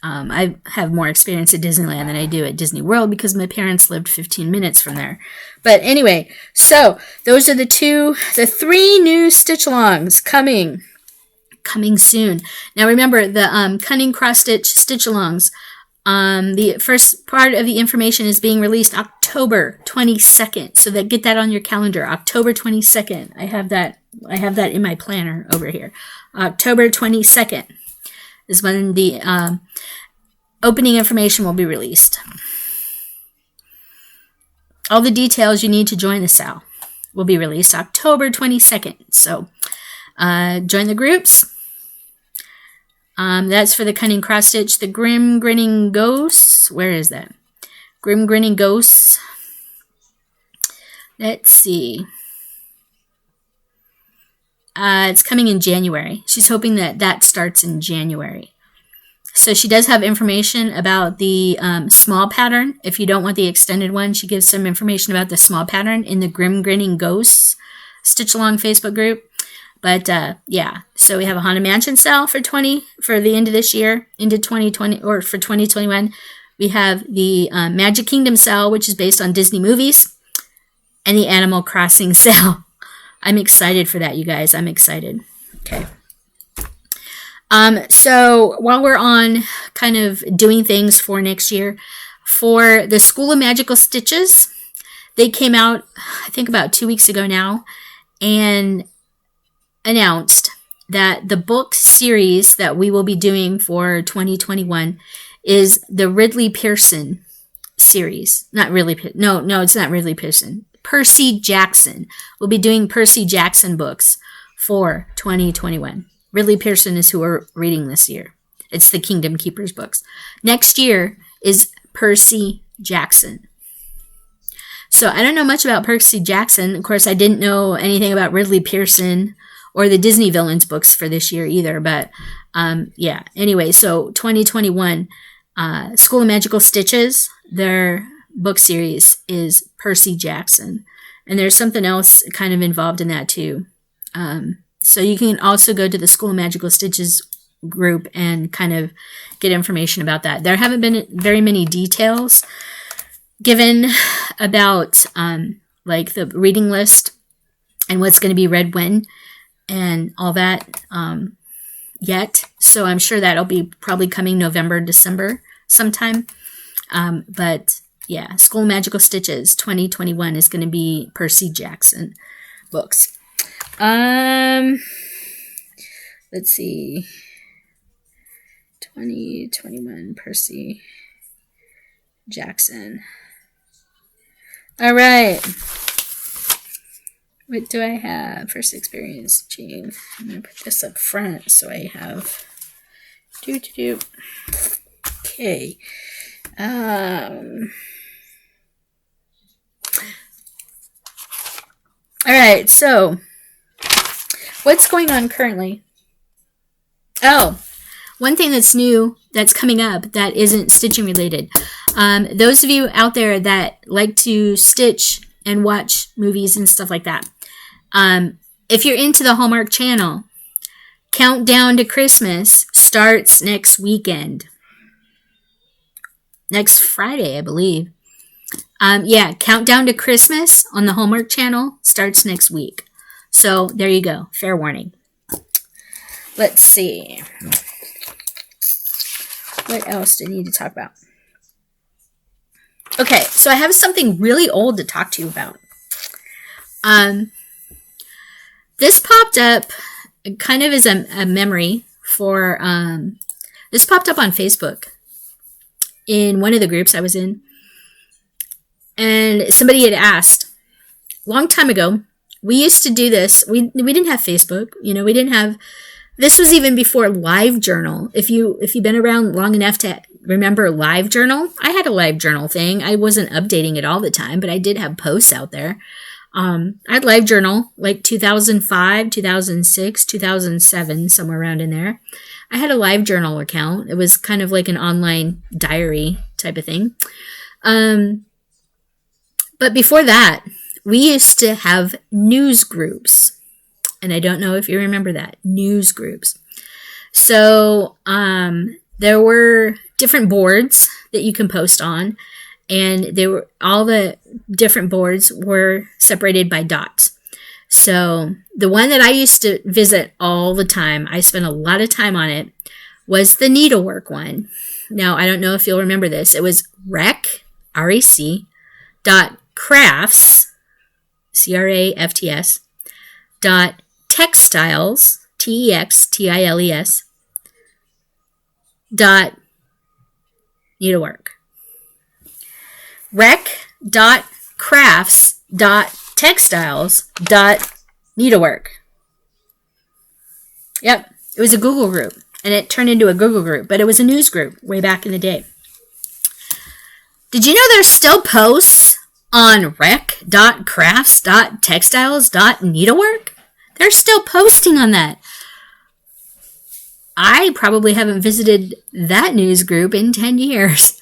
I have more experience at Disneyland than I do at Disney World because my parents lived 15 minutes from there. But anyway, so those are the 3 new Stitch-alongs coming soon. Now remember, the Cunning Cross Stitch Stitch-alongs, the first part of the information is being released October 22nd. So get that on your calendar, October 22nd. I have that in my planner over here. October 22nd is when the opening information will be released. All the details you need to join the SAL will be released October 22nd. So join the groups. That's for the Cunning Cross Stitch. The Grinning Ghosts. Where is that? Grinning Ghosts. Let's see. It's coming in January. She's hoping that starts in January. So she does have information about the small pattern. If you don't want the extended one, she gives some information about the small pattern in the Grinning Ghosts Stitch Along Facebook group. But yeah, so we have a Haunted Mansion sale for the end of this year, into 2020, or for 2021. We have the Magic Kingdom sale, which is based on Disney movies, and the Animal Crossing sale. I'm excited for that, you guys. I'm excited. Okay. So while we're on kind of doing things for next year, for the School of Magical Stitches, they came out, I think about 2 weeks ago now, and announced that the book series that we will be doing for 2021 is the Ridley Pearson series. Not Ridley, no, it's not Ridley Pearson. Percy Jackson. We'll be doing Percy Jackson books for 2021. Ridley Pearson is who we're reading this year. It's the Kingdom Keepers books. Next year is Percy Jackson. So I don't know much about Percy Jackson. Of course, I didn't know anything about Ridley Pearson or the Disney Villains books for this year either. But yeah, anyway, so 2021, School of Magical Stitches, their book series is Percy Jackson. And there's something else kind of involved in that too. So you can also go to the School of Magical Stitches group and kind of get information about that. There haven't been very many details given about like the reading list and what's going to be read when and all that yet. So I'm sure that'll be probably coming November, December sometime. But yeah, School of Magical Stitches 2021 is going to be Percy Jackson books. Let's see. 2021 Percy Jackson. All right. What do I have? First experience, Jean. I'm going to put this up front so I have... Okay. All right, so what's going on currently? Oh, one thing that's new that's coming up that isn't stitching related. Those of you out there that like to stitch and watch movies and stuff like that, if you're into the Hallmark Channel, Countdown to Christmas starts next weekend. Next Friday, I believe. Yeah, Countdown to Christmas on the Hallmark Channel starts next week. So there you go. Fair warning. Let's see. What else do I need to talk about? Okay, so I have something really old to talk to you about. This popped up kind of as a memory for, this popped up on Facebook in one of the groups I was in. And somebody had asked, long time ago, we used to do this. We didn't have Facebook, we didn't have, this was even before LiveJournal. If you've been around long enough to remember LiveJournal? I had a LiveJournal thing. I wasn't updating it all the time, but I did have posts out there. I had LiveJournal like 2005, 2006, 2007, somewhere around in there. I had a LiveJournal account. It was kind of like an online diary type of thing. But before that, we used to have news groups. And I don't know if you remember that. News groups. So there were different boards that you can post on. And all the different boards were separated by dots. So the one that I used to visit all the time, I spent a lot of time on it, was the needlework one. Now, I don't know if you'll remember this. It was R-E-C, .crafts, C-R-A-F-T-S, .textiles, T-E-X-T-I-L-E-S, .needlework. rec.crafts.textiles.needlework. Yep, it was a Google group, and it turned into a Google group, but it was a news group way back in the day. Did you know there's still posts on rec.crafts.textiles.needlework? They're still posting on that. I probably haven't visited that news group in 10 years.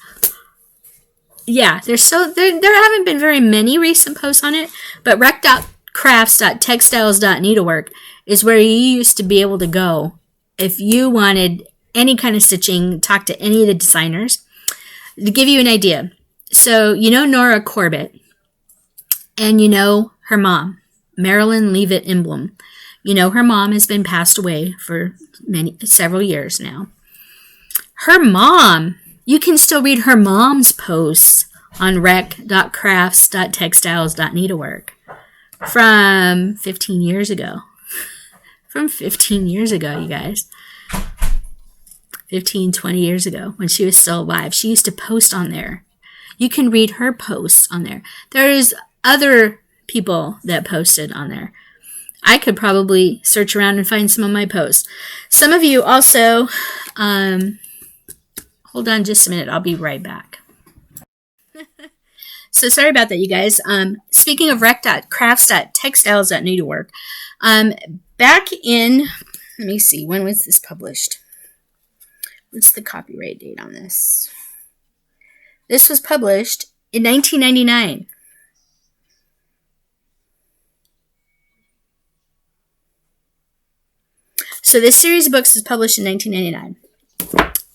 Yeah, there haven't been very many recent posts on it, but rec.crafts.textiles.needlework is where you used to be able to go if you wanted any kind of stitching, talk to any of the designers. To give you an idea, so you know Nora Corbett, and you know her mom, Marilyn Leavitt Emblem. You know her mom has been passed away for several years now. Her mom, you can still read her mom's posts on rec.crafts.textiles.needlework from 15 years ago. From 15 years ago, you guys. 15, 20 years ago when she was still alive. She used to post on there. You can read her posts on there. There's other people that posted on there. I could probably search around and find some of my posts. Some of you also, hold on just a minute. I'll be right back. So sorry about that, you guys. Speaking of rec.crafts.textiles.needlework, back in, let me see, when was this published? What's the copyright date on this? This was published in 1999. So this series of books was published in 1999.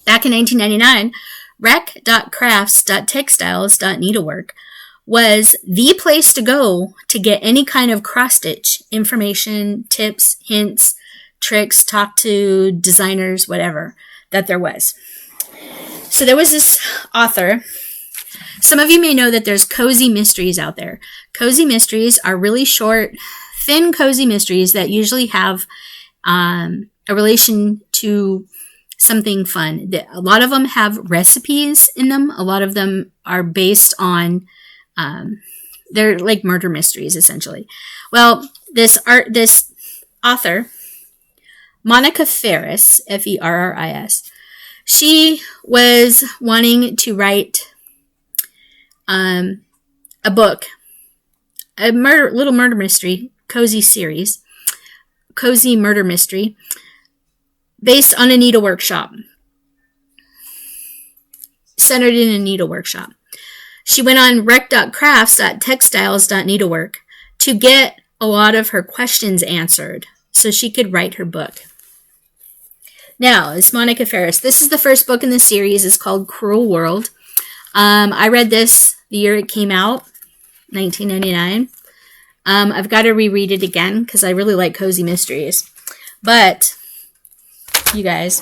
Back in 1999, rec.crafts.textiles.needlework was the place to go to get any kind of cross-stitch information, tips, hints, tricks, talk to designers, whatever that there was. So there was this author. Some of you may know that there's cozy mysteries out there. Cozy mysteries are really short, thin cozy mysteries that usually have a relation to something fun. A lot of them have recipes in them. A lot of them are based on, they're like murder mysteries, essentially. Well, this author, Monica Ferris, Ferris, she was wanting to write a book, a little murder mystery, cozy series, cozy murder mystery, based on a needlework shop, centered in a needlework shop. She went on rec.crafts.textiles.needlework to get a lot of her questions answered so she could write her book. Now, it's Monica Ferris. This is the first book in the series. It's called Cruel World. I read this the year it came out, 1999. I've got to reread it again because I really like cozy mysteries. But, you guys,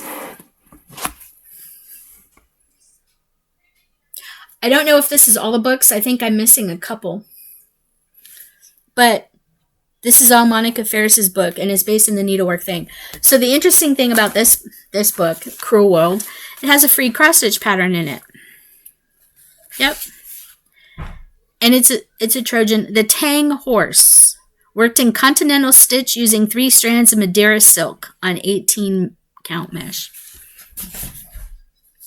I don't know if this is all the books. I think I'm missing a couple. But this is all Monica Ferris's book, and it's based in the needlework thing. So the interesting thing about this book, Cruel World, it has a free cross-stitch pattern in it. Yep. And it's a Trojan. The Tang horse worked in continental stitch using 3 strands of Madeira silk on 18 count mesh.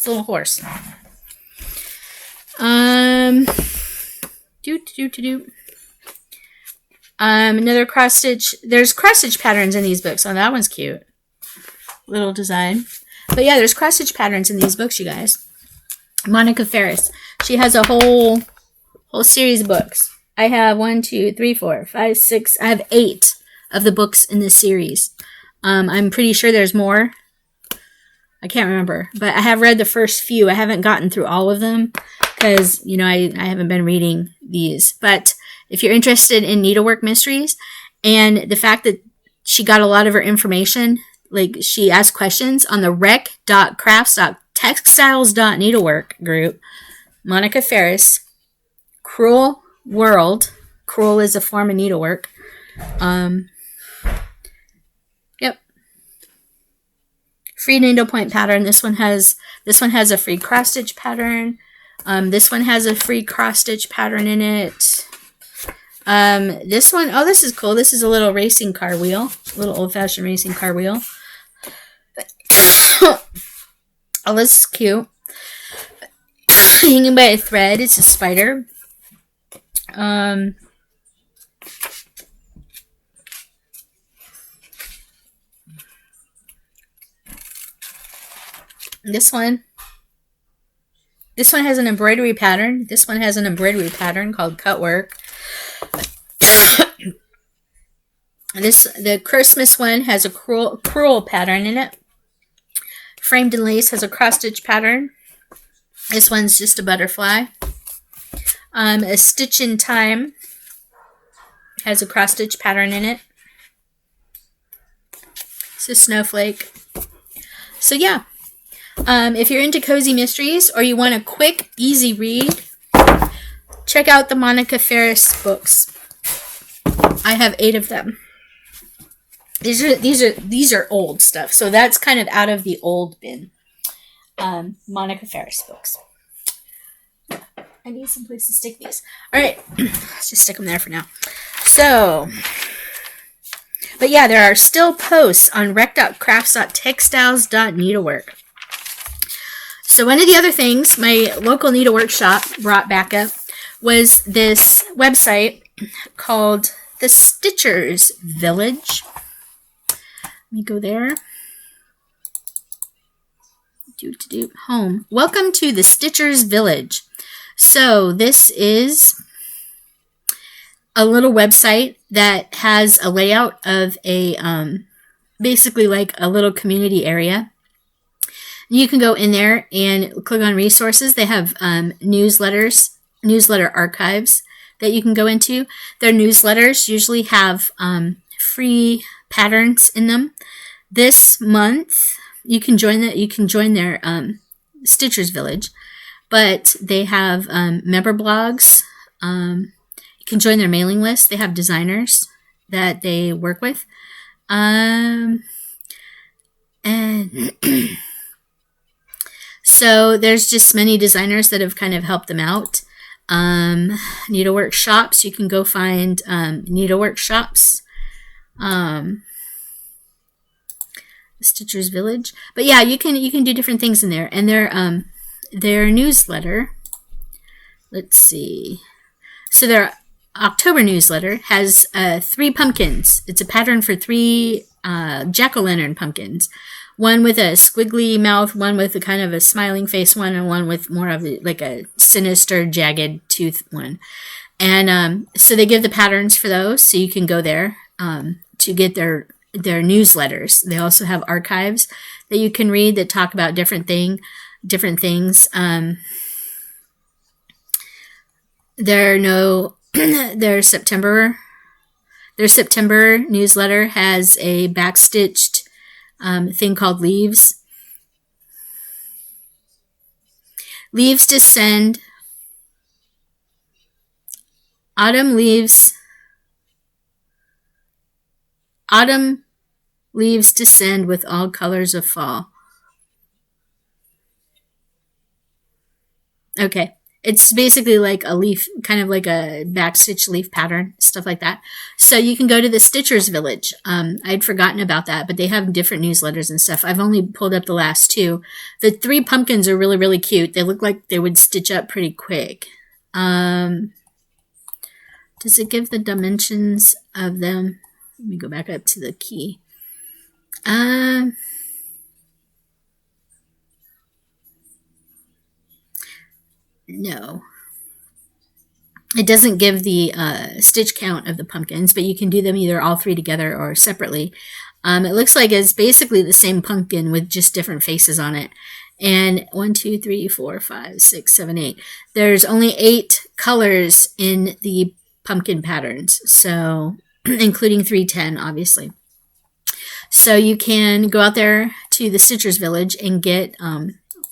It's a little horse. Another cross stitch. There's cross stitch patterns in these books. Oh, that one's cute. Little design. But yeah, there's cross stitch patterns in these books, you guys. Monica Ferris. She has a whole series of books. I have 1, 2, 3, 4, 5, 6. I have 8 of the books in this series. I'm pretty sure there's more. I can't remember, but I have read the first few. I haven't gotten through all of them because, you know, I haven't been reading these. But if you're interested in needlework mysteries and the fact that she got a lot of her information, like she asked questions on the rec.crafts.textiles.needlework group, Monica Ferris, Cruel World. Cruel is a form of needlework. Yep. Free needlepoint pattern. This one has a free cross stitch pattern. This one has a free cross stitch pattern in it. This one, oh, this is cool. This is a little racing car wheel, a little old-fashioned racing car wheel. Oh, this is cute. Hanging by a thread. It's a spider. This one has an embroidery pattern. This one has an embroidery pattern called Cutwork. The Christmas one has a cruel pattern in it. Framed in Lace has a cross stitch pattern. This one's just a butterfly. A Stitch in Time has a cross stitch pattern in it. It's a snowflake. So yeah, if you're into cozy mysteries or you want a quick, easy read, check out the Monica Ferris books. I have 8 of them. These are old stuff, so that's kind of out of the old bin. Monica Ferris books. I need some place to stick these. All right, let's just stick them there for now. So, but yeah, there are still posts on rec.crafts.textiles.needlework. So one of the other things my local needlework shop brought back up was this website called The Stitchers Village. Let me go there. Home. Welcome to the Stitchers Village. So this is a little website that has a layout of a basically like a little community area. You can go in there and click on resources. They have newsletter archives that you can go into. Their newsletters usually have free patterns in them. This month, you can join their Stitchers Village, but they have member blogs. You can join their mailing list. They have designers that they work with, and so there's just many designers that have kind of helped them out. Needlework shops. You can go find needlework shops. Stitchers Village. But yeah, you can do different things in there. And their newsletter, let's see. So their October newsletter has 3 pumpkins. It's a pattern for 3 jack-o'-lantern pumpkins. One with a squiggly mouth, one with a kind of a smiling face one, and one with more of like a sinister, jagged tooth one. And so they give the patterns for those, so you can go there to get their newsletters. They also have archives that you can read that talk about different things. Their September newsletter has a backstitched thing called Leaves. Leaves descend. Autumn leaves descend with all colors of fall. Okay. It's basically like a leaf, kind of like a backstitch leaf pattern, stuff like that. So you can go to the Stitchers Village. I'd forgotten about that, but they have different newsletters and stuff. I've only pulled up the last two. The 3 pumpkins are really, really cute. They look like they would stitch up pretty quick. Does it give the dimensions of them? Let me go back up to the key. No. It doesn't give the stitch count of the pumpkins, but you can do them either all 3 together or separately. It looks like it's basically the same pumpkin with just different faces on it. And 1, 2, 3, 4, 5, 6, 7, 8. There's only 8 colors in the pumpkin patterns, so including 310, obviously. So you can go out there to the Stitchers Village and get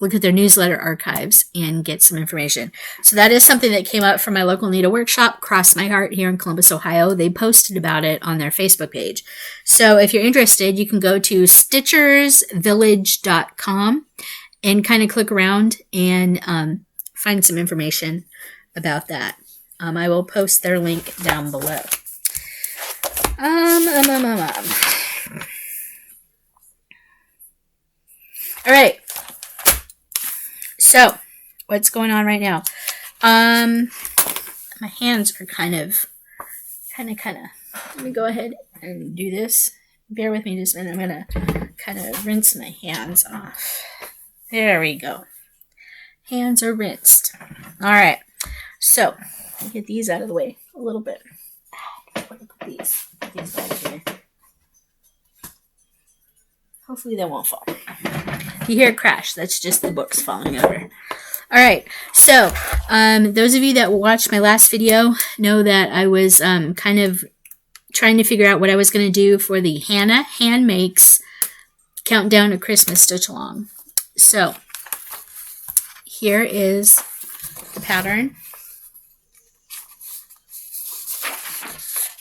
look at their newsletter archives and get some information. So that is something that came up from my local NETA workshop, Cross My Heart, here in Columbus, Ohio. They posted about it on their Facebook page. So if you're interested, you can go to stitchersvillage.com and kind of click around and find some information about that. I will post their link down below. All right. So, what's going on right now? My hands are kind of. Let me go ahead and do this. Bear with me just a minute. I'm going to kind of rinse my hands off. There we go. Hands are rinsed. All right. So, get these out of the way a little bit. Put these back here. Hopefully they won't fall. You hear a crash. That's just the books falling over. All right. So, those of you that watched my last video know that I was kind of trying to figure out what I was going to do for the Hannah Hand Makes Countdown to Christmas Stitch Along. So, here is the pattern.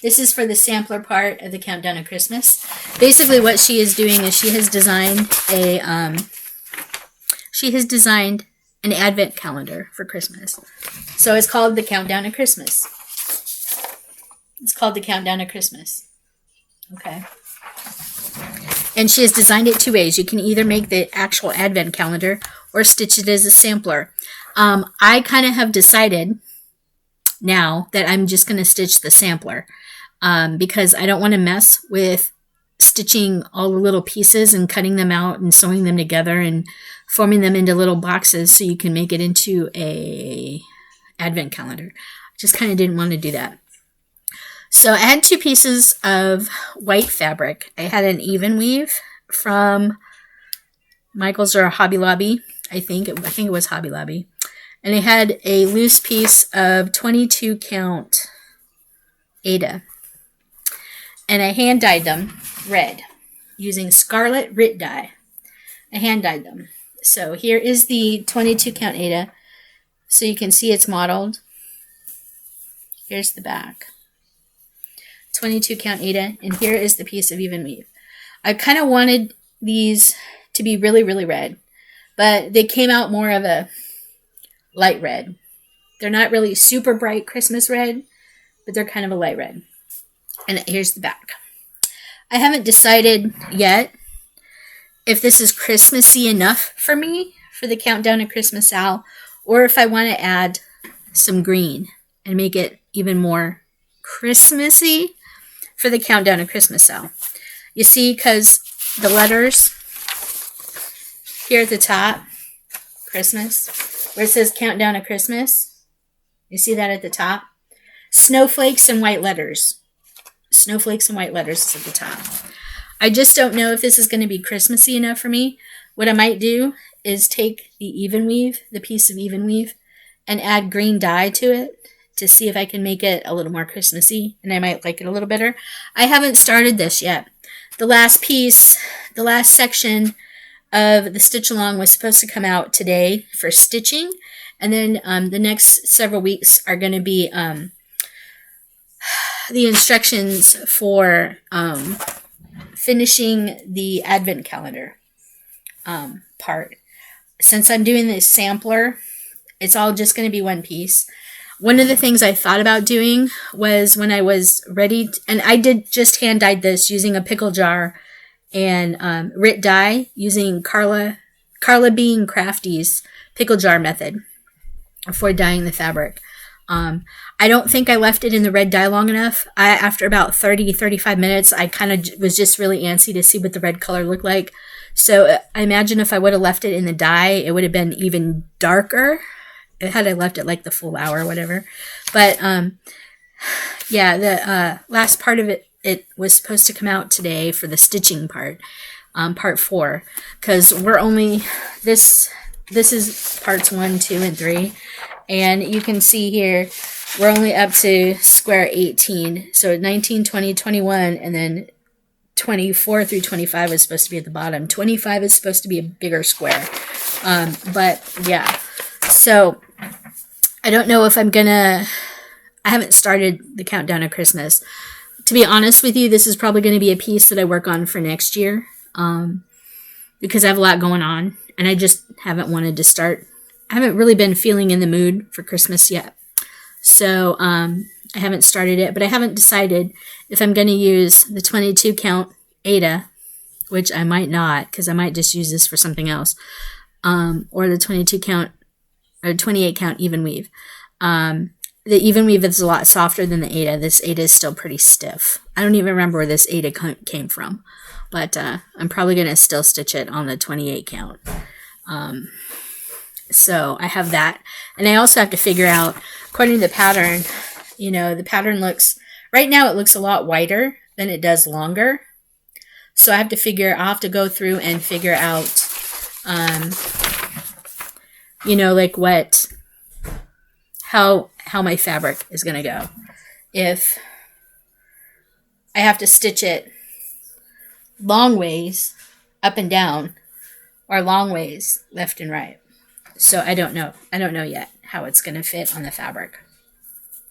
This is for the sampler part of the Countdown to Christmas. Basically, what she is doing is she has designed an advent calendar for Christmas. So it's called the Countdown to Christmas. It's called the Countdown to Christmas. Okay. And she has designed it 2 ways. You can either make the actual advent calendar or stitch it as a sampler. I kind of have decided now that I'm just going to stitch the sampler because I don't want to mess with stitching all the little pieces and cutting them out and sewing them together and forming them into little boxes so you can make it into a advent calendar. Just kind of didn't want to do that. So I had 2 pieces of white fabric. I had an even weave from Michael's or Hobby Lobby. I think it was Hobby Lobby. And I had a loose piece of 22 count Aida. And I hand dyed them red using Scarlet Rit dye. I hand dyed them. So here is the 22 count Aida. So you can see it's modeled. Here's the back. 22 count Aida. And here is the piece of even weave. I kind of wanted these to be really, really red. But they came out more of a light red. They're not really super bright Christmas red, but they're kind of a light red. And here's the back. I haven't decided yet if this is Christmassy enough for me for the Countdown to Christmas owl, or if I want to add some green and make it even more Christmassy for the Countdown to Christmas owl. You see, because the letters here at the top, Christmas, where it says Countdown to Christmas, you see that at the top? Snowflakes and white letters. Snowflakes and white letters is at the top. I just don't know if this is going to be Christmassy enough for me. What I might do is take the even weave, the piece of even weave, and add green dye to it to see if I can make it a little more Christmassy, and I might like it a little better. I haven't started this yet. The last piece, the last section of the stitch along was supposed to come out today for stitching, and then the next several weeks are going to be the instructions for finishing the advent calendar part. Since I'm doing this sampler, It's all just going to be one piece. One of the things I thought about doing was when I was ready, and I did just hand dyed this using a pickle jar and Rit dye using Carla Bean Crafty's pickle jar method for dyeing the fabric. I don't think I left it in the red dye long enough. After about 35 minutes, I kind of was just really antsy to see what the red color looked like. So I imagine if I would have left it in the dye, it would have been even darker. Had I left it like the full hour or whatever. But yeah, the last part of it was supposed to come out today for the stitching part, part 4, because we're only this is parts 1, 2, and 3, and you can see here we're only up to square 18. So 19, 20, 21, and then 24 through 25 is supposed to be at the bottom. 25 is supposed to be a bigger square. But yeah, so I don't know if I haven't started the countdown of Christmas. To be honest with you, this is probably going to be a piece that I work on for next year, because I have a lot going on and I just haven't wanted to start. I haven't really been feeling in the mood for Christmas yet. So I haven't started it, but I haven't decided if I'm going to use the 22 count Ada, which I might not, because I might just use this for something else, or the 22 count or 28 count even weave. The even weave is a lot softer than the Ada. This Ada is still pretty stiff. I don't even remember where this Ada came from, but I'm probably going to still stitch it on the 28 count. So I have that. And I also have to figure out, according to the pattern, the pattern looks, right now it looks a lot wider than it does longer. So I'll have to go through and figure out, like how my fabric is going to go. If I have to stitch it long ways up and down or long ways left and right. So I don't know. I don't know yet how it's going to fit on the fabric.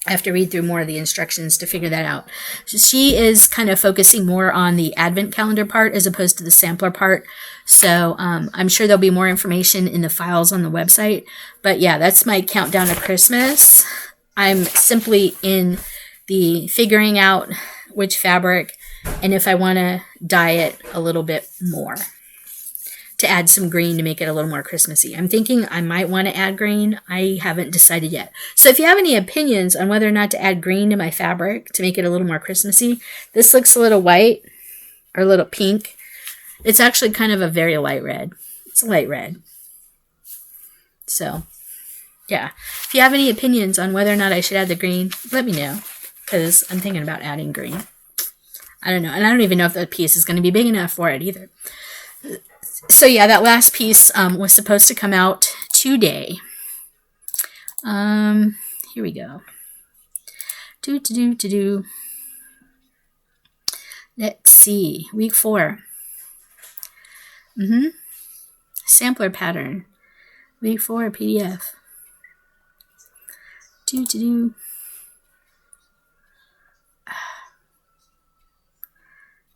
I have to read through more of the instructions to figure that out. So she is kind of focusing more on the advent calendar part as opposed to the sampler part. So I'm sure there'll be more information in the files on the website. But yeah, that's my countdown to Christmas. I'm simply in the figuring out which fabric and if I want to dye it a little bit more, to add some green to make it a little more Christmassy. I'm thinking I might want to add green. I haven't decided yet. So if you have any opinions on whether or not to add green to my fabric to make it a little more Christmassy, this looks a little white or a little pink. It's actually kind of a very light red. It's a light red. So yeah, if you have any opinions on whether or not I should add the green, let me know, because I'm thinking about adding green. I don't know. And I don't even know if the piece is going to be big enough for it either. So yeah, that last piece was supposed to come out today. Here we go. Let's see. Week 4. Sampler pattern. Week 4 PDF.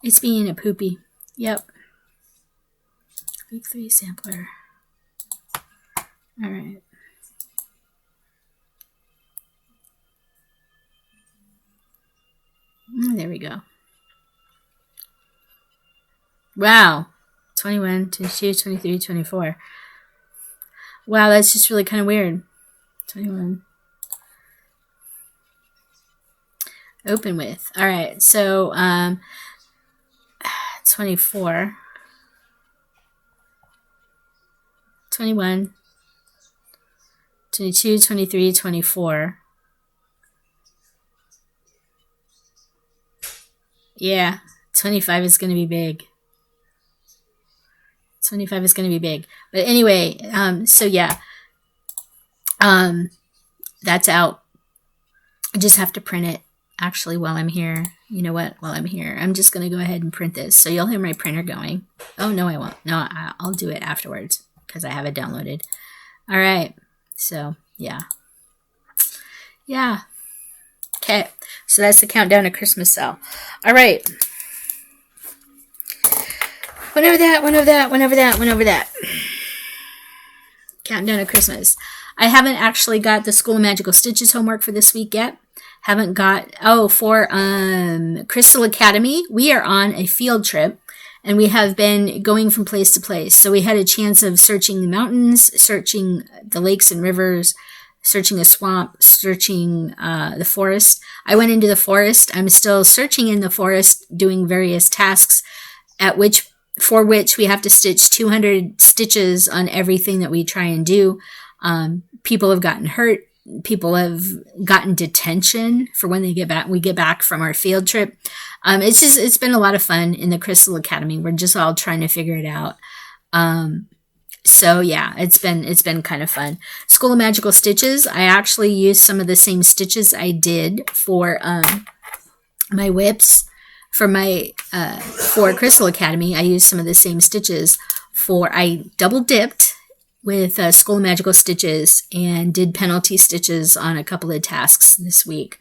It's being a poopy. Yep. Week 3 sampler. All right. There we go. Wow. 21, 22, 23, 24. Wow, that's just really kind of weird. 21. Open with. All right. So, 24. 21, 22, 23, 24. Yeah, 25 is going to be big. 25 is going to be big. But anyway, so yeah, that's out. I just have to print it actually while I'm here. You know what? While I'm here, I'm just going to go ahead and print this. So you'll hear my printer going. Oh, no, I won't. No, I'll do it afterwards, because I have it downloaded. All right. So, yeah. Yeah. Okay. So that's the countdown to Christmas sale. All right. Whenever that. Countdown to Christmas. I haven't actually got the School of Magical Stitches homework for this week yet. Haven't got, for Crystal Academy, we are on a field trip and we have been going from place to place. So we had a chance of searching the mountains, searching the lakes and rivers, searching the swamp, searching the forest. I went into the forest. I'm still searching in the forest, doing various tasks for which we have to stitch 200 stitches on everything that we try and do. People have gotten hurt. People have gotten detention for when we get back from our field trip. It's been a lot of fun in the Crystal Academy. We're just all trying to figure it out. So yeah, it's been kind of fun. School of Magical Stitches, I actually used some of the same stitches I did for my whips. For Crystal Academy, I used some of the same stitches I double dipped with School of Magical Stitches and did penalty stitches on a couple of tasks this week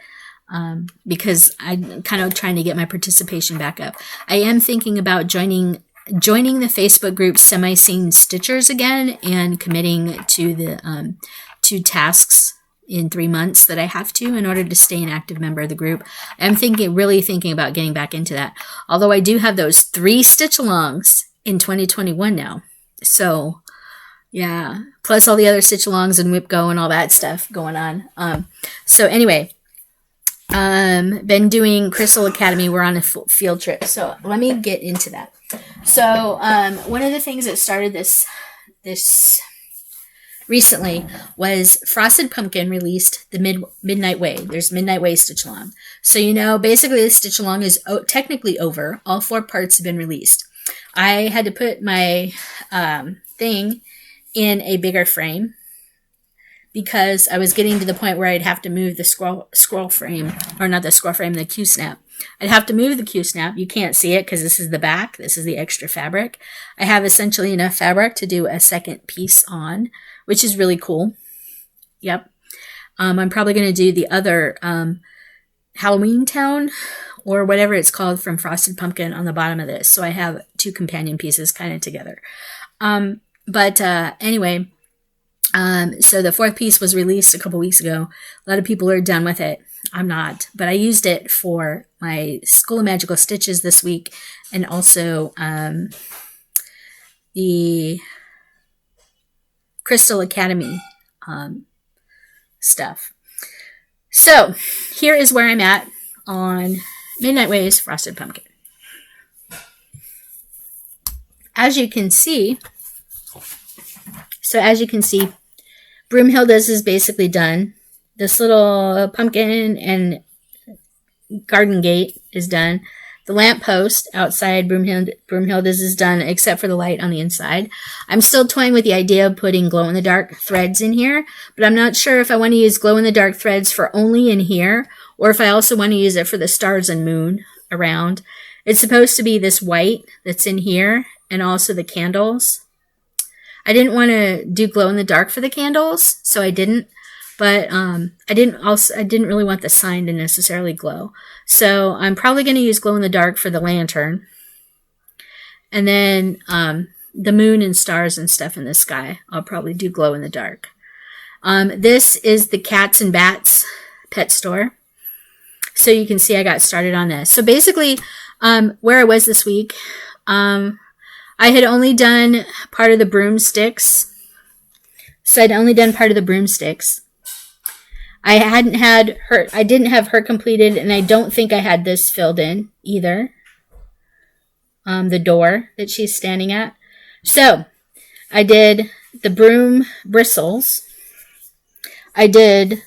because I'm kind of trying to get my participation back up. I am thinking about joining the Facebook group Semi-Scene Stitchers again and committing to the 2 tasks in 3 months that I have to in order to stay an active member of the group. I'm really thinking about getting back into that. Although I do have those 3 stitch-alongs in 2021 now. So yeah, plus all the other stitch-alongs and whip go and all that stuff going on. So anyway, been doing Crystal Academy. We're on a field trip. So let me get into that. So one of the things that started this recently was Frosted Pumpkin released the Midnight Way. There's Midnight Way stitch along. So basically the stitch along is technically over. All 4 parts have been released. I had to put my thing in a bigger frame because I was getting to the point where I'd have to move the scroll frame, or not the scroll frame, the Q-snap. I'd have to move the Q-snap. You can't see it because this is the back. This is the extra fabric. I have essentially enough fabric to do a second piece on, which is really cool. Yep. I'm probably going to do the other Halloween Town or whatever it's called from Frosted Pumpkin on the bottom of this. So I have 2 companion pieces kind of together. Anyway, so the 4th piece was released a couple weeks ago. A lot of people are done with it. I'm not, but I used it for my School of Magical Stitches this week and also the Crystal Academy stuff. So here is where I'm at on Midnight Way's Frosted Pumpkin. As you can see, Broomhilda's is basically done. This little pumpkin and garden gate is done. The lamppost outside Broomhilda's is done, except for the light on the inside. I'm still toying with the idea of putting glow-in-the-dark threads in here, but I'm not sure if I want to use glow-in-the-dark threads for only in here, or if I also want to use it for the stars and moon around. It's supposed to be this white that's in here, and also the candles. I didn't want to do glow-in-the-dark for the candles, so I didn't. But I didn't really want the sign to necessarily glow. So I'm probably going to use glow-in-the-dark for the lantern. And then the moon and stars and stuff in the sky, I'll probably do glow-in-the-dark. This is the Cats and Bats pet store. So you can see I got started on this. So basically, where I was this week, I had only done part of the broomsticks. So I'd only done part of the broomsticks. I didn't have her completed, and I don't think I had this filled in either. The door that she's standing at. So I did the broom bristles. I did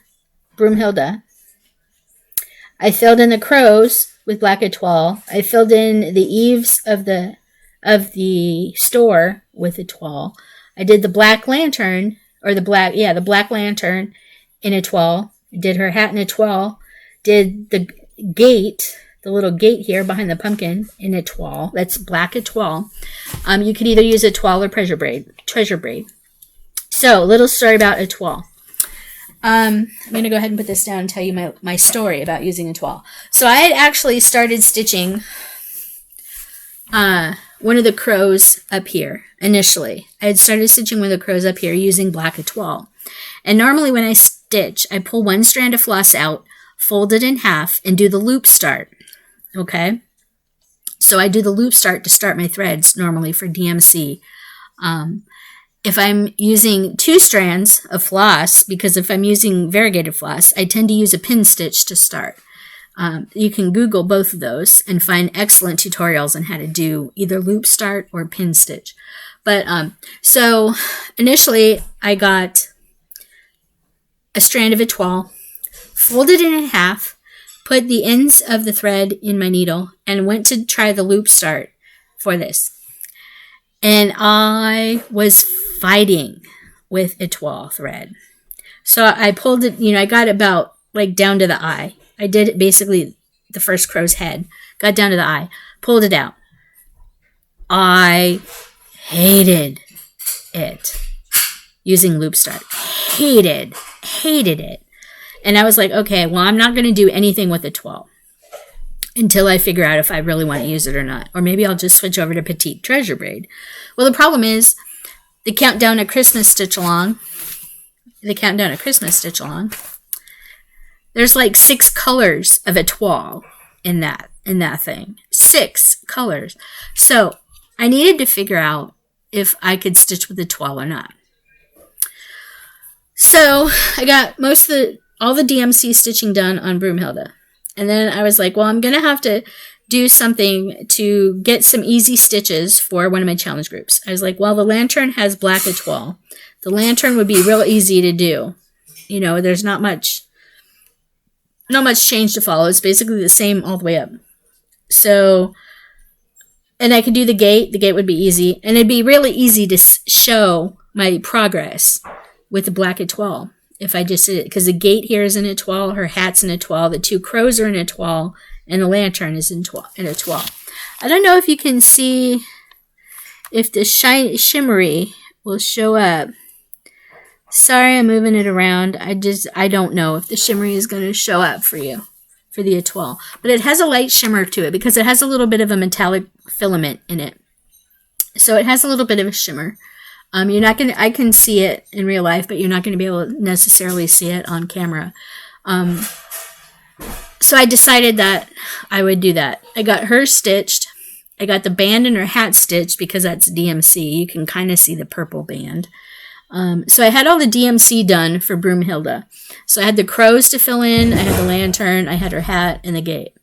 Broomhilda. I filled in the crows with black étoile. I filled in the eaves of the store with étoile. I did the black lantern, or the black lantern in étoile. Did her hat in étoile. Did the gate, the little gate here behind the pumpkin in étoile. That's black étoile. You could either use étoile or treasure braid. So, a little story about étoile. I'm going to go ahead and put this down and tell you my story about using étoile. So, I had actually started stitching one of the crows up here initially. I had started stitching one of the crows up here using black étoile. And normally when I stitch, I pull one strand of floss out, fold it in half, and do the loop start. Okay? So I do the loop start to start my threads normally for DMC. If I'm using 2 strands of floss, because if I'm using variegated floss, I tend to use a pin stitch to start. You can Google both of those and find excellent tutorials on how to do either loop start or pin stitch. But so initially I got a strand of étoile, folded it in half, put the ends of the thread in my needle, and went to try the loop start for this. And I was fighting with étoile thread. So I pulled it, I got about like down to the eye. I did it basically the first crow's head, got down to the eye, pulled it out. I hated it using loop start. Hated it. And I was like, okay, well, I'm not going to do anything with étoile until I figure out if I really want to use it or not. Or maybe I'll just switch over to petite treasure braid. Well, the problem is the countdown at Christmas stitch along. There's like 6 colors of étoile in that thing. 6 colors. So I needed to figure out if I could stitch with étoile or not. So I got all the DMC stitching done on Broomhilda. And then I was like, well, I'm going to have to do something to get some easy stitches for one of my challenge groups. I was like, well, the lantern has black étoile. The lantern would be real easy to do. There's not much change to follow. It's basically the same all the way up. So, and I could do the gate. The gate would be easy. And it'd be really easy to show my progress with the black étoile if I just did it. Because the gate here is in étoile, her hat's in étoile, the 2 crows are in étoile, and the lantern is in étoile. I don't know if you can see if the shimmery will show up. Sorry, I'm moving it around. I don't know if the shimmery is going to show up for you, for the étoile. But it has a light shimmer to it because it has a little bit of a metallic filament in it. So it has a little bit of a shimmer. I can see it in real life, but you're not going to be able to necessarily see it on camera. So I decided that I would do that. I got her stitched. I got the band in her hat stitched because that's DMC. You can kind of see the purple band. So I had all the DMC done for Broomhilda. So I had the crows to fill in, I had the lantern, I had her hat, and the gate.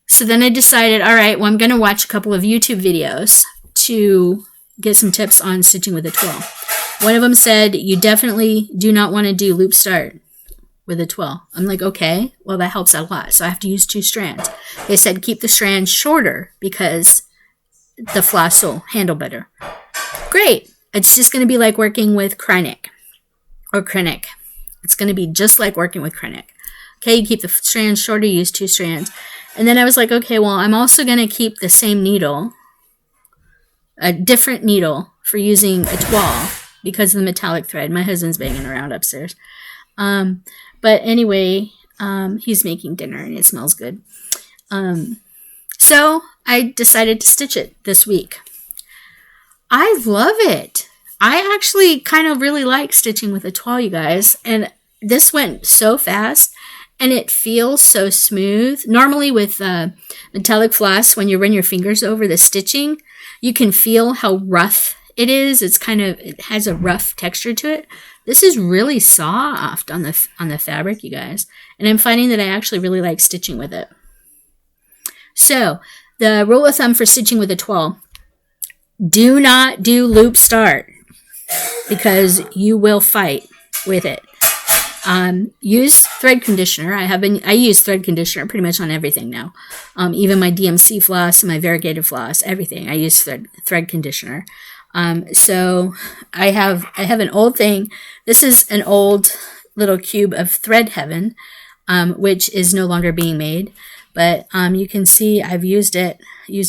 So then I decided, all right, well, I'm going to watch a couple of YouTube videos to get some tips on stitching with étoile. One of them said, you definitely do not want to do loop start with étoile. I'm like, okay, well, that helps out a lot. So I have to use 2 strands. They said keep the strands shorter because the floss will handle better. Great. It's just going to be like working with Cunning. It's going to be just like working with Cunning. Okay, you keep the strands shorter, you use 2 strands. And then I was like, okay, well, I'm also going to keep the same needle, a different needle for using étoile because of the metallic thread. My husband's banging around upstairs. But anyway, he's making dinner and it smells good. So I decided to stitch it this week. I love it. I actually kind of really like stitching with étoile, you guys. And this went so fast and it feels so smooth. Normally with metallic floss, when you run your fingers over the stitching, you can feel how rough it is. It has a rough texture to it. This is really soft on the fabric, you guys. And I'm finding that I actually really like stitching with it. So the rule of thumb for stitching with étoile: do not do loop start because you will fight with it. Use thread conditioner. I use thread conditioner pretty much on everything now. Even my DMC floss, my variegated floss, everything. I use thread conditioner. So I have an old thing. This is an old little cube of Thread Heaven, which is no longer being made. But you can see I've used it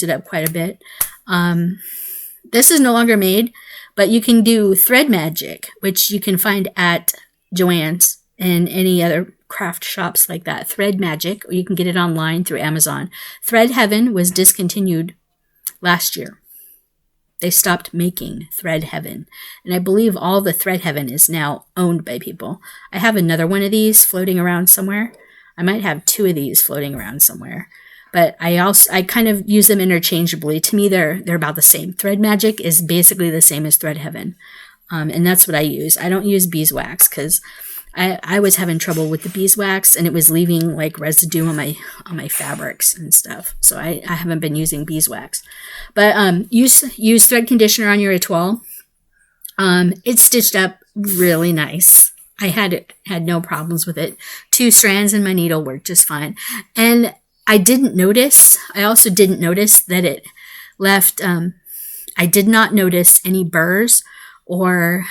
up quite a bit. This is no longer made, but you can do Thread Magic, which you can find at Joann's and any other craft shops like that. Thread Magic, or you can get it online through Amazon. Thread Heaven was discontinued last year. They stopped making Thread Heaven. And I believe all the Thread Heaven is now owned by people. I have another one of these floating around somewhere. I might have 2 of these floating around somewhere. But I kind of use them interchangeably. To me, they're about the same. Thread Magic is basically the same as Thread Heaven. And that's what I use. I don't use beeswax because I was having trouble with the beeswax, and it was leaving like residue on my fabrics and stuff. So I haven't been using beeswax. But use thread conditioner on your etoile. It's stitched up really nice. I had no problems with it. 2 strands in my needle worked just fine. And I also didn't notice that it left, I did not notice any burrs or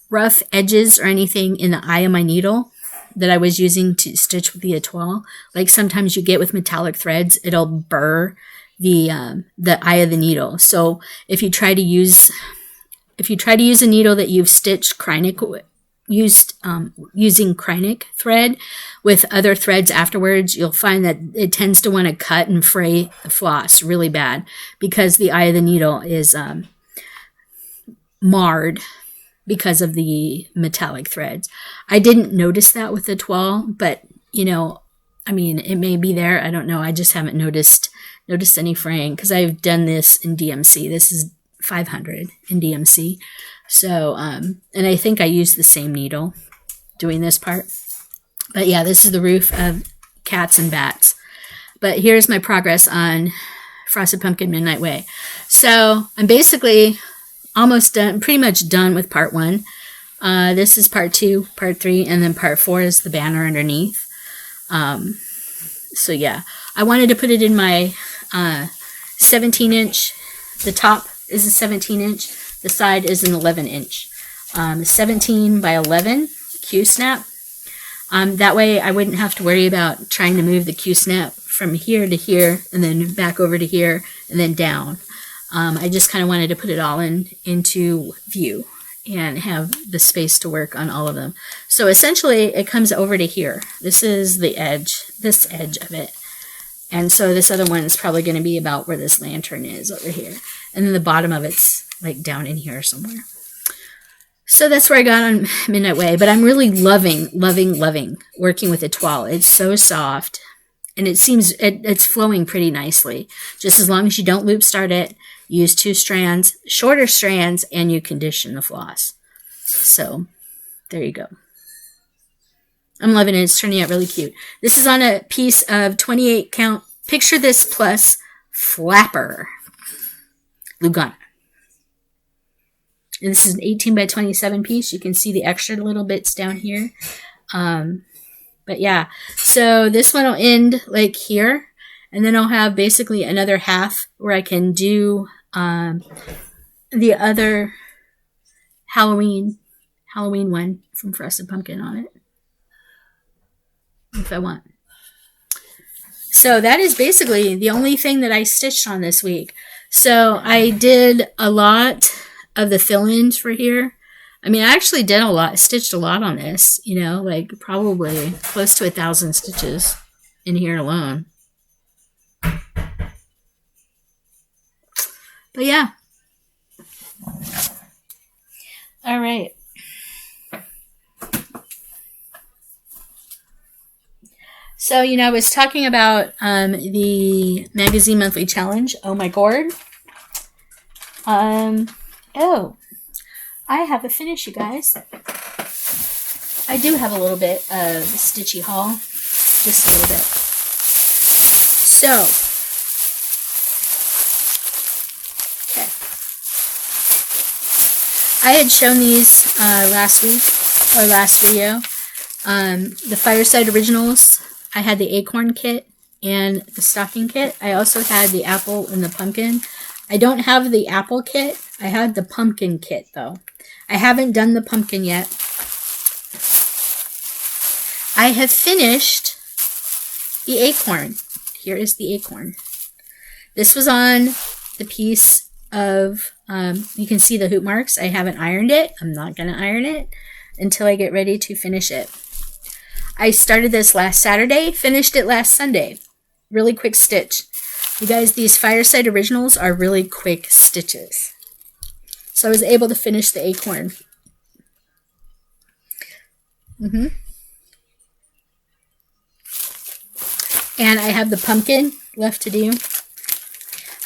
rough edges or anything in the eye of my needle that I was using to stitch with the etoile. Like sometimes you get with metallic threads, it'll burr the eye of the needle. So if you try to use a needle that you've stitched using Cunning thread with other threads afterwards, you'll find that it tends to want to cut and fray the floss really bad because the eye of the needle is marred because of the metallic threads. I didn't notice that with the toile, but I mean, it may be there. I don't know. I just haven't noticed any fraying because I've done this in DMC. This is 500 in DMC. So, and I think I used the same needle doing this part. But yeah, this is the roof of Cats and Bats. But here's my progress on Frosted Pumpkin Midnight Way. So I'm basically almost done, pretty much done with part 1. This is part 2, part 3, and then part 4 is the banner underneath. So yeah, I wanted to put it in my 17-inch. The top is a 17-inch. The side is an 11-inch. 17 by 11 Q-snap. That way I wouldn't have to worry about trying to move the Q-snap from here to here and then back over to here and then down. I just kind of wanted to put it all into view and have the space to work on all of them. So essentially it comes over to here. This is the edge, this edge of it. And so this other one is probably going to be about where this lantern is over here. And then the bottom of it's like down in here somewhere. So that's where I got on Midnight Way. But I'm really loving working with the toile. It's so soft. And it seems it's flowing pretty nicely. Just as long as you don't loop start it, use 2 strands, shorter strands, and you condition the floss. So there you go. I'm loving it. It's turning out really cute. This is on a piece of 28 count. Picture this plus flapper Lugana. And this is an 18 by 27 piece. You can see the extra little bits down here. But yeah, so this one will end like here. And then I'll have basically another half where I can do the other Halloween one from Frosted Pumpkin on it. If I want. So that is basically the only thing that I stitched on this week. So I did a lot of the fill-ins for here. I mean, I actually did stitched a lot on this, like probably close to 1,000 stitches in here alone. But yeah. All right. So, I was talking about the magazine monthly challenge. Oh my gourd. I have a finish, you guys. I do have a little bit of stitchy haul. Just a little bit. So, okay. I had shown these last week, or last video. The Fireside Originals. I had the acorn kit and the stocking kit. I also had the apple and the pumpkin. I don't have the apple kit. I had the pumpkin kit, though. I haven't done the pumpkin yet. I have finished the acorn. Here is the acorn. This was on the piece of, you can see the hoop marks. I haven't ironed it. I'm not going to iron it until I get ready to finish it. I started this last Saturday, finished it last Sunday. Really quick stitch. You guys, these Fireside Originals are really quick stitches. So I was able to finish the acorn. And I have the pumpkin left to do.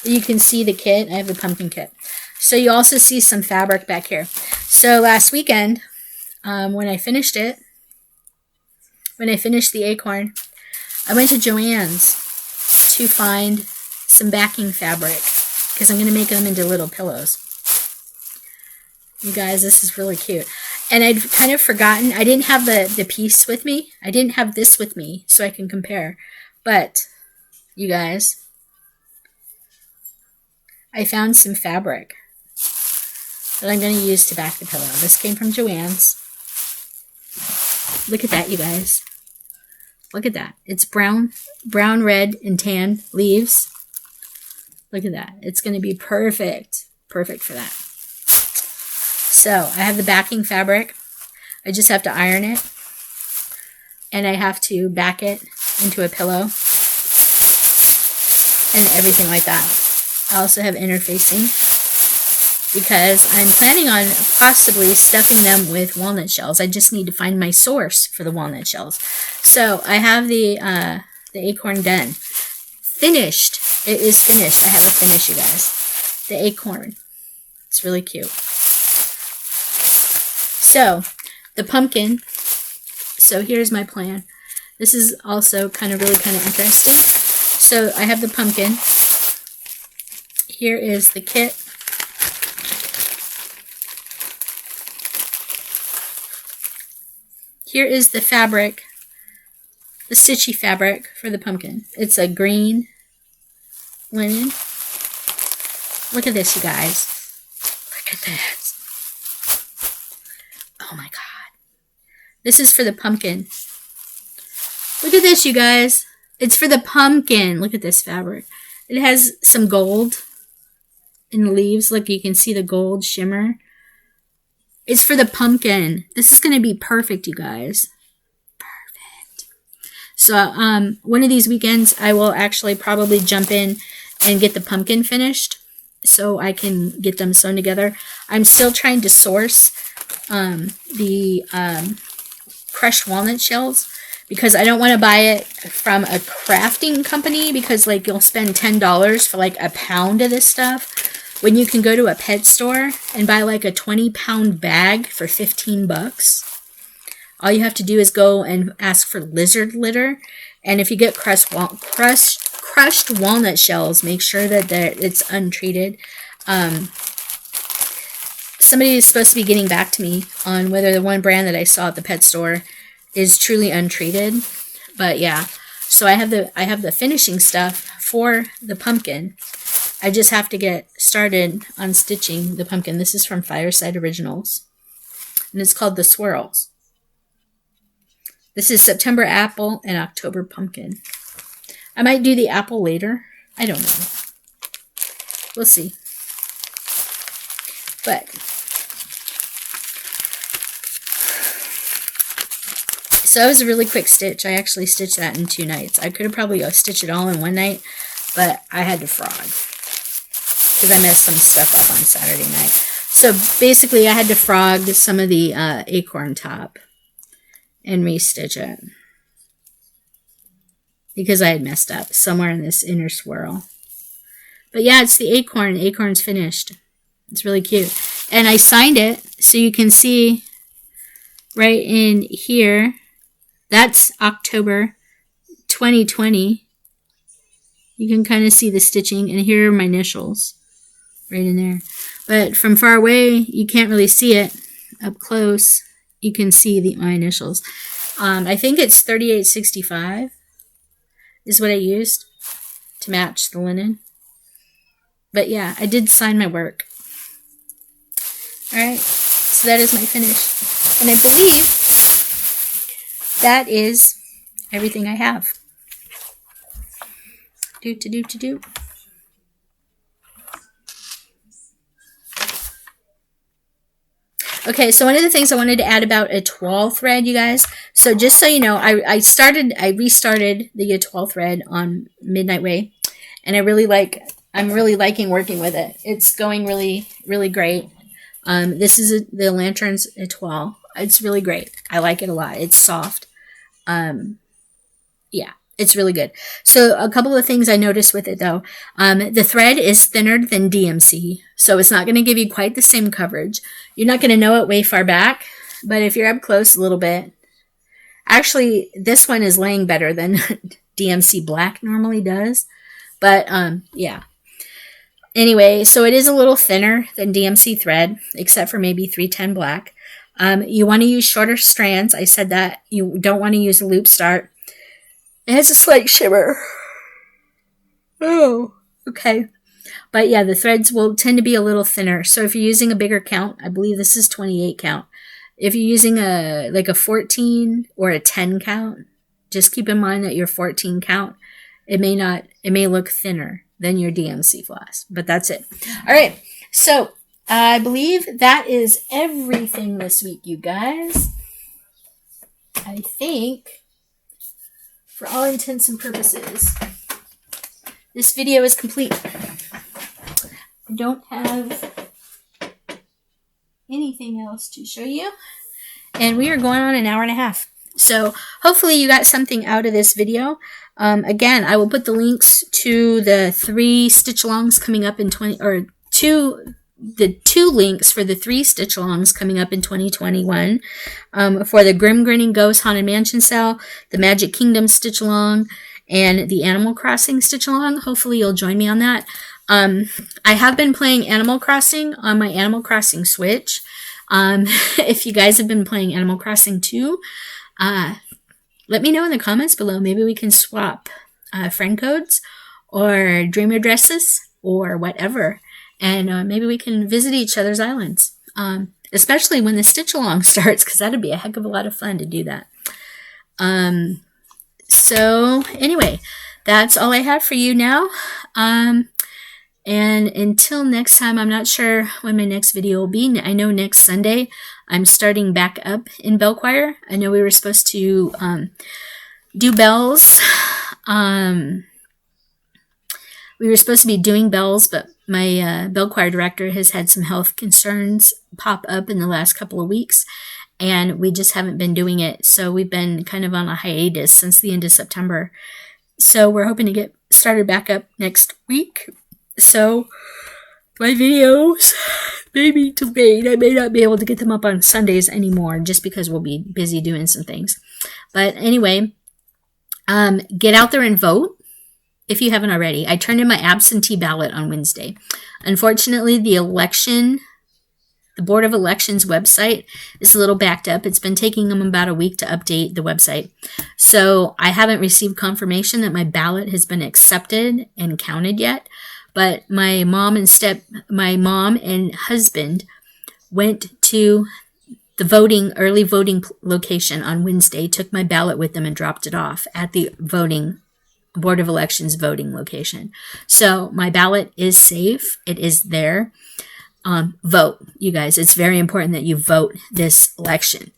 You can see the kit. I have the pumpkin kit. So you also see some fabric back here. So last weekend, when I finished it, when I finished the acorn, I went to Joann's to find some backing fabric because I'm going to make them into little pillows. You guys, this is really cute. And I'd kind of forgotten, I didn't have the piece with me. I didn't have this with me so I can compare. But, you guys, I found some fabric that I'm going to use to back the pillow. This came from Joann's. Look at that, you guys. Look at that. It's brown, red, and tan leaves. Look at that. It's going to be perfect. Perfect for that. So, I have the backing fabric. I just have to iron it. And I have to back it into a pillow. And everything like that. I also have interfacing. Because I'm planning on possibly stuffing them with walnut shells. I just need to find my source for the walnut shells. So, I have the acorn done. Finished. It is finished. I have a finish, you guys. The acorn. It's really cute. So, the pumpkin. So, here's my plan. This is also really interesting. So, I have the pumpkin. Here is the kit. Here is the fabric, the stitchy fabric for the pumpkin. It's a green linen. Look at this, you guys. Look at this. Oh my God. This is for the pumpkin. Look at this, you guys. It's for the pumpkin. Look at this fabric. It has some gold in the leaves. Look, you can see the gold shimmer. It's for the pumpkin. This is going to be perfect, you guys. Perfect. So, one of these weekends, I will actually probably jump in and get the pumpkin finished so I can get them sewn together. I'm still trying to source the crushed walnut shells because I don't want to buy it from a crafting company because, like, you'll spend $10 for, like, a pound of this stuff when you can go to a pet store and buy, like, a 20-pound bag for $15. All you have to do is go and ask for lizard litter. And if you get crushed walnut shells, make sure that it's untreated. Somebody is supposed to be getting back to me on whether the one brand that I saw at the pet store is truly untreated. But yeah, so I have the finishing stuff for the pumpkin. I just have to get started on stitching the pumpkin. This is from Fireside Originals, and it's called the Swirls. This is September apple and October pumpkin. I might do the apple later. I don't know. We'll see. But so that was a really quick stitch. I actually stitched that in 2 nights. I could have probably stitched it all in 1 night, but I had to frog because I messed some stuff up on Saturday night. So basically, I had to frog some of the acorn top and restitch it because I had messed up somewhere in this inner swirl. But yeah, it's the acorn. The acorn's finished. It's really cute. And I signed it so you can see right in here. That's October 2020. You can kind of see the stitching. And here are my initials right in there. But from far away, you can't really see it. Up close, you can see my initials. I think it's 3865 is what I used to match the linen. But yeah, I did sign my work. Alright, so that is my finish. And I believe that is everything I have. Do. Okay, so one of the things I wanted to add about a toile thread, you guys. So just so you know, I restarted the toile thread on Midnight Way. and I'm really liking working with it. It's going really, really great. This is the Lanterns Etoile. It's really great. I like it a lot. It's soft. Yeah, it's really good. So a couple of things I noticed with it though. The thread is thinner than DMC, so it's not going to give you quite the same coverage. You're not going to know it way far back, but if you're up close a little bit, actually this one is laying better than DMC Black normally does. But yeah. Anyway, so it is a little thinner than DMC thread, except for maybe 310 Black. You want to use shorter strands. I said that. You don't want to use a loop start. It has a slight shimmer. Oh, okay. But yeah, the threads will tend to be a little thinner. So if you're using a bigger count, I believe this is 28 count. If you're using a 14 or a 10 count, just keep in mind that your 14 count, it may look thinner than your DMC floss, but that's it. All right. So I believe that is everything this week, you guys. I think, for all intents and purposes, this video is complete. I don't have anything else to show you. And we are going on an hour and a half. So hopefully you got something out of this video. Again, I will put the links to the 3 stitch-alongs coming up in the 2 links for the 3 stitch-alongs coming up in 2021. For the Grinning Ghost Haunted Mansion sale, the Magic Kingdom stitch-along, and the Animal Crossing stitch-along. Hopefully you'll join me on that. I have been playing Animal Crossing on my Animal Crossing Switch. If you guys have been playing Animal Crossing too, let me know in the comments below. Maybe we can swap friend codes or dream addresses or whatever. And maybe we can visit each other's islands. Especially when the stitch-along starts, because that'd be a heck of a lot of fun to do that. So anyway, that's all I have for you now. And until next time, I'm not sure when my next video will be. I know next Sunday I'm starting back up in Bell Choir. I know we were supposed to do bells. We were supposed to be doing bells, but my Bell Choir director has had some health concerns pop up in the last couple of weeks, and we just haven't been doing it. So we've been kind of on a hiatus since the end of September. So we're hoping to get started back up next week. So my videos may be delayed. I may not be able to get them up on Sundays anymore just because we'll be busy doing some things. But anyway, get out there and vote if you haven't already. I turned in my absentee ballot on Wednesday. Unfortunately, the Board of Elections website is a little backed up. It's been taking them about a week to update the website. So I haven't received confirmation that my ballot has been accepted and counted yet. But my mom and husband went to the early voting location on Wednesday, took my ballot with them and dropped it off at the Board of Elections voting location. So my ballot is safe. It is there. Vote, you guys. It's very important that you vote this election.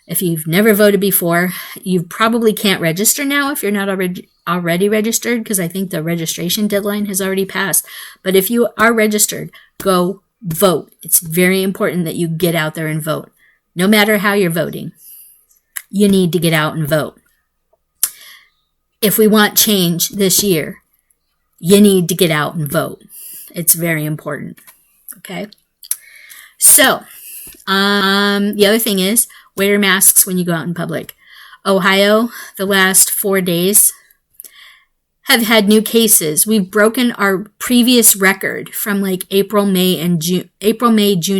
If you've never voted before, you probably can't register now if you're not already registered, because I think the registration deadline has already passed. But if you are registered, go vote. It's very important that you get out there and vote. No matter how you're voting, you need to get out and vote. If we want change this year, you need to get out and vote. It's very important. Okay? So, the other thing is, wear your masks when you go out in public. Ohio, the last 4 days, have had new cases. We've broken our previous record from like April, May, June,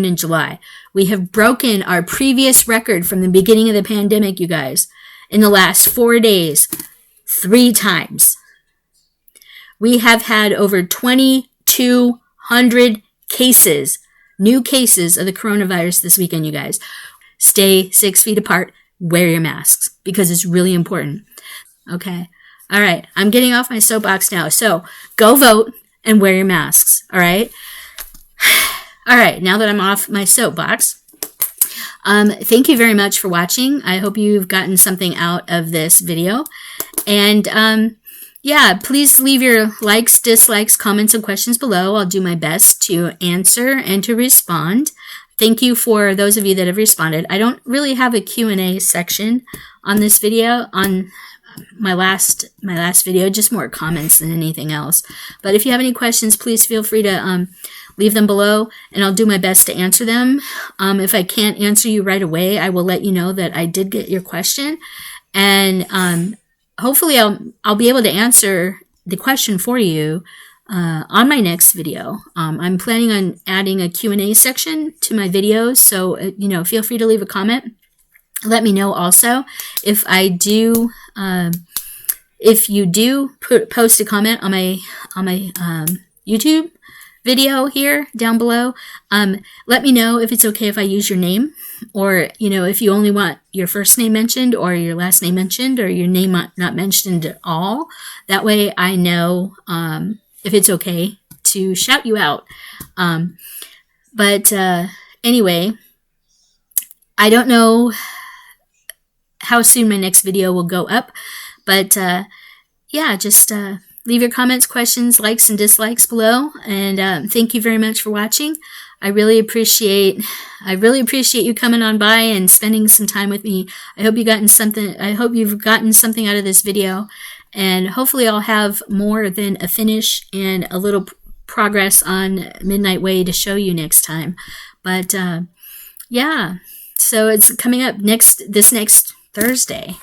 and July. We have broken our previous record from the beginning of the pandemic, you guys, in the last 4 days, 3 times. We have had over 2,200 cases, new cases of the coronavirus this weekend, you guys. Stay 6 feet apart. Wear your masks because it's really important. Okay. All right. I'm getting off my soapbox now. So go vote and wear your masks. All right. All right. Now that I'm off my soapbox, thank you very much for watching. I hope you've gotten something out of this video. And yeah, please leave your likes, dislikes, comments, and questions below. I'll do my best to answer and to respond. Thank you for those of you that have responded. I don't really have a Q&A section on this video, on my last video, just more comments than anything else. But if you have any questions, please feel free to leave them below, and I'll do my best to answer them. If I can't answer you right away, I will let you know that I did get your question, and hopefully I'll be able to answer the question for you on my next video. I'm planning on adding a Q&A section to my videos, so feel free to leave a comment. Let me know also if if you do post a comment on my YouTube video here down below. Let me know if it's okay if I use your name, or if you only want your first name mentioned or your last name mentioned or your name not mentioned at all. That way I know if it's okay to shout you out. But anyway, I don't know how soon my next video will go up, but yeah, just leave your comments, questions, likes, and dislikes below, and thank you very much for watching. I really appreciate you coming on by and spending some time with me. I hope you've gotten something out of this video, and hopefully I'll have more than a finish and a little progress on Midnight Way to show you next time. But yeah, so it's coming up this next Thursday.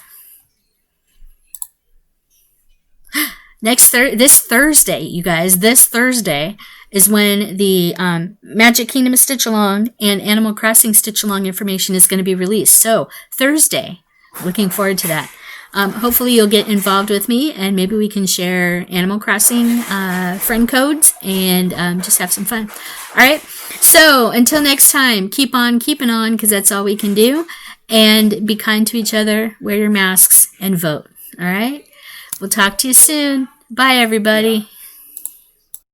This Thursday, you guys, this Thursday is when the Magic Kingdom Stitch Along and Animal Crossing Stitch Along information is going to be released. So Thursday, looking forward to that. Hopefully you'll get involved with me, and maybe we can share Animal Crossing friend codes and just have some fun. All right, so until next time, keep on keeping on, because that's all we can do. And be kind to each other, wear your masks, and vote. All right? We'll talk to you soon. Bye, everybody.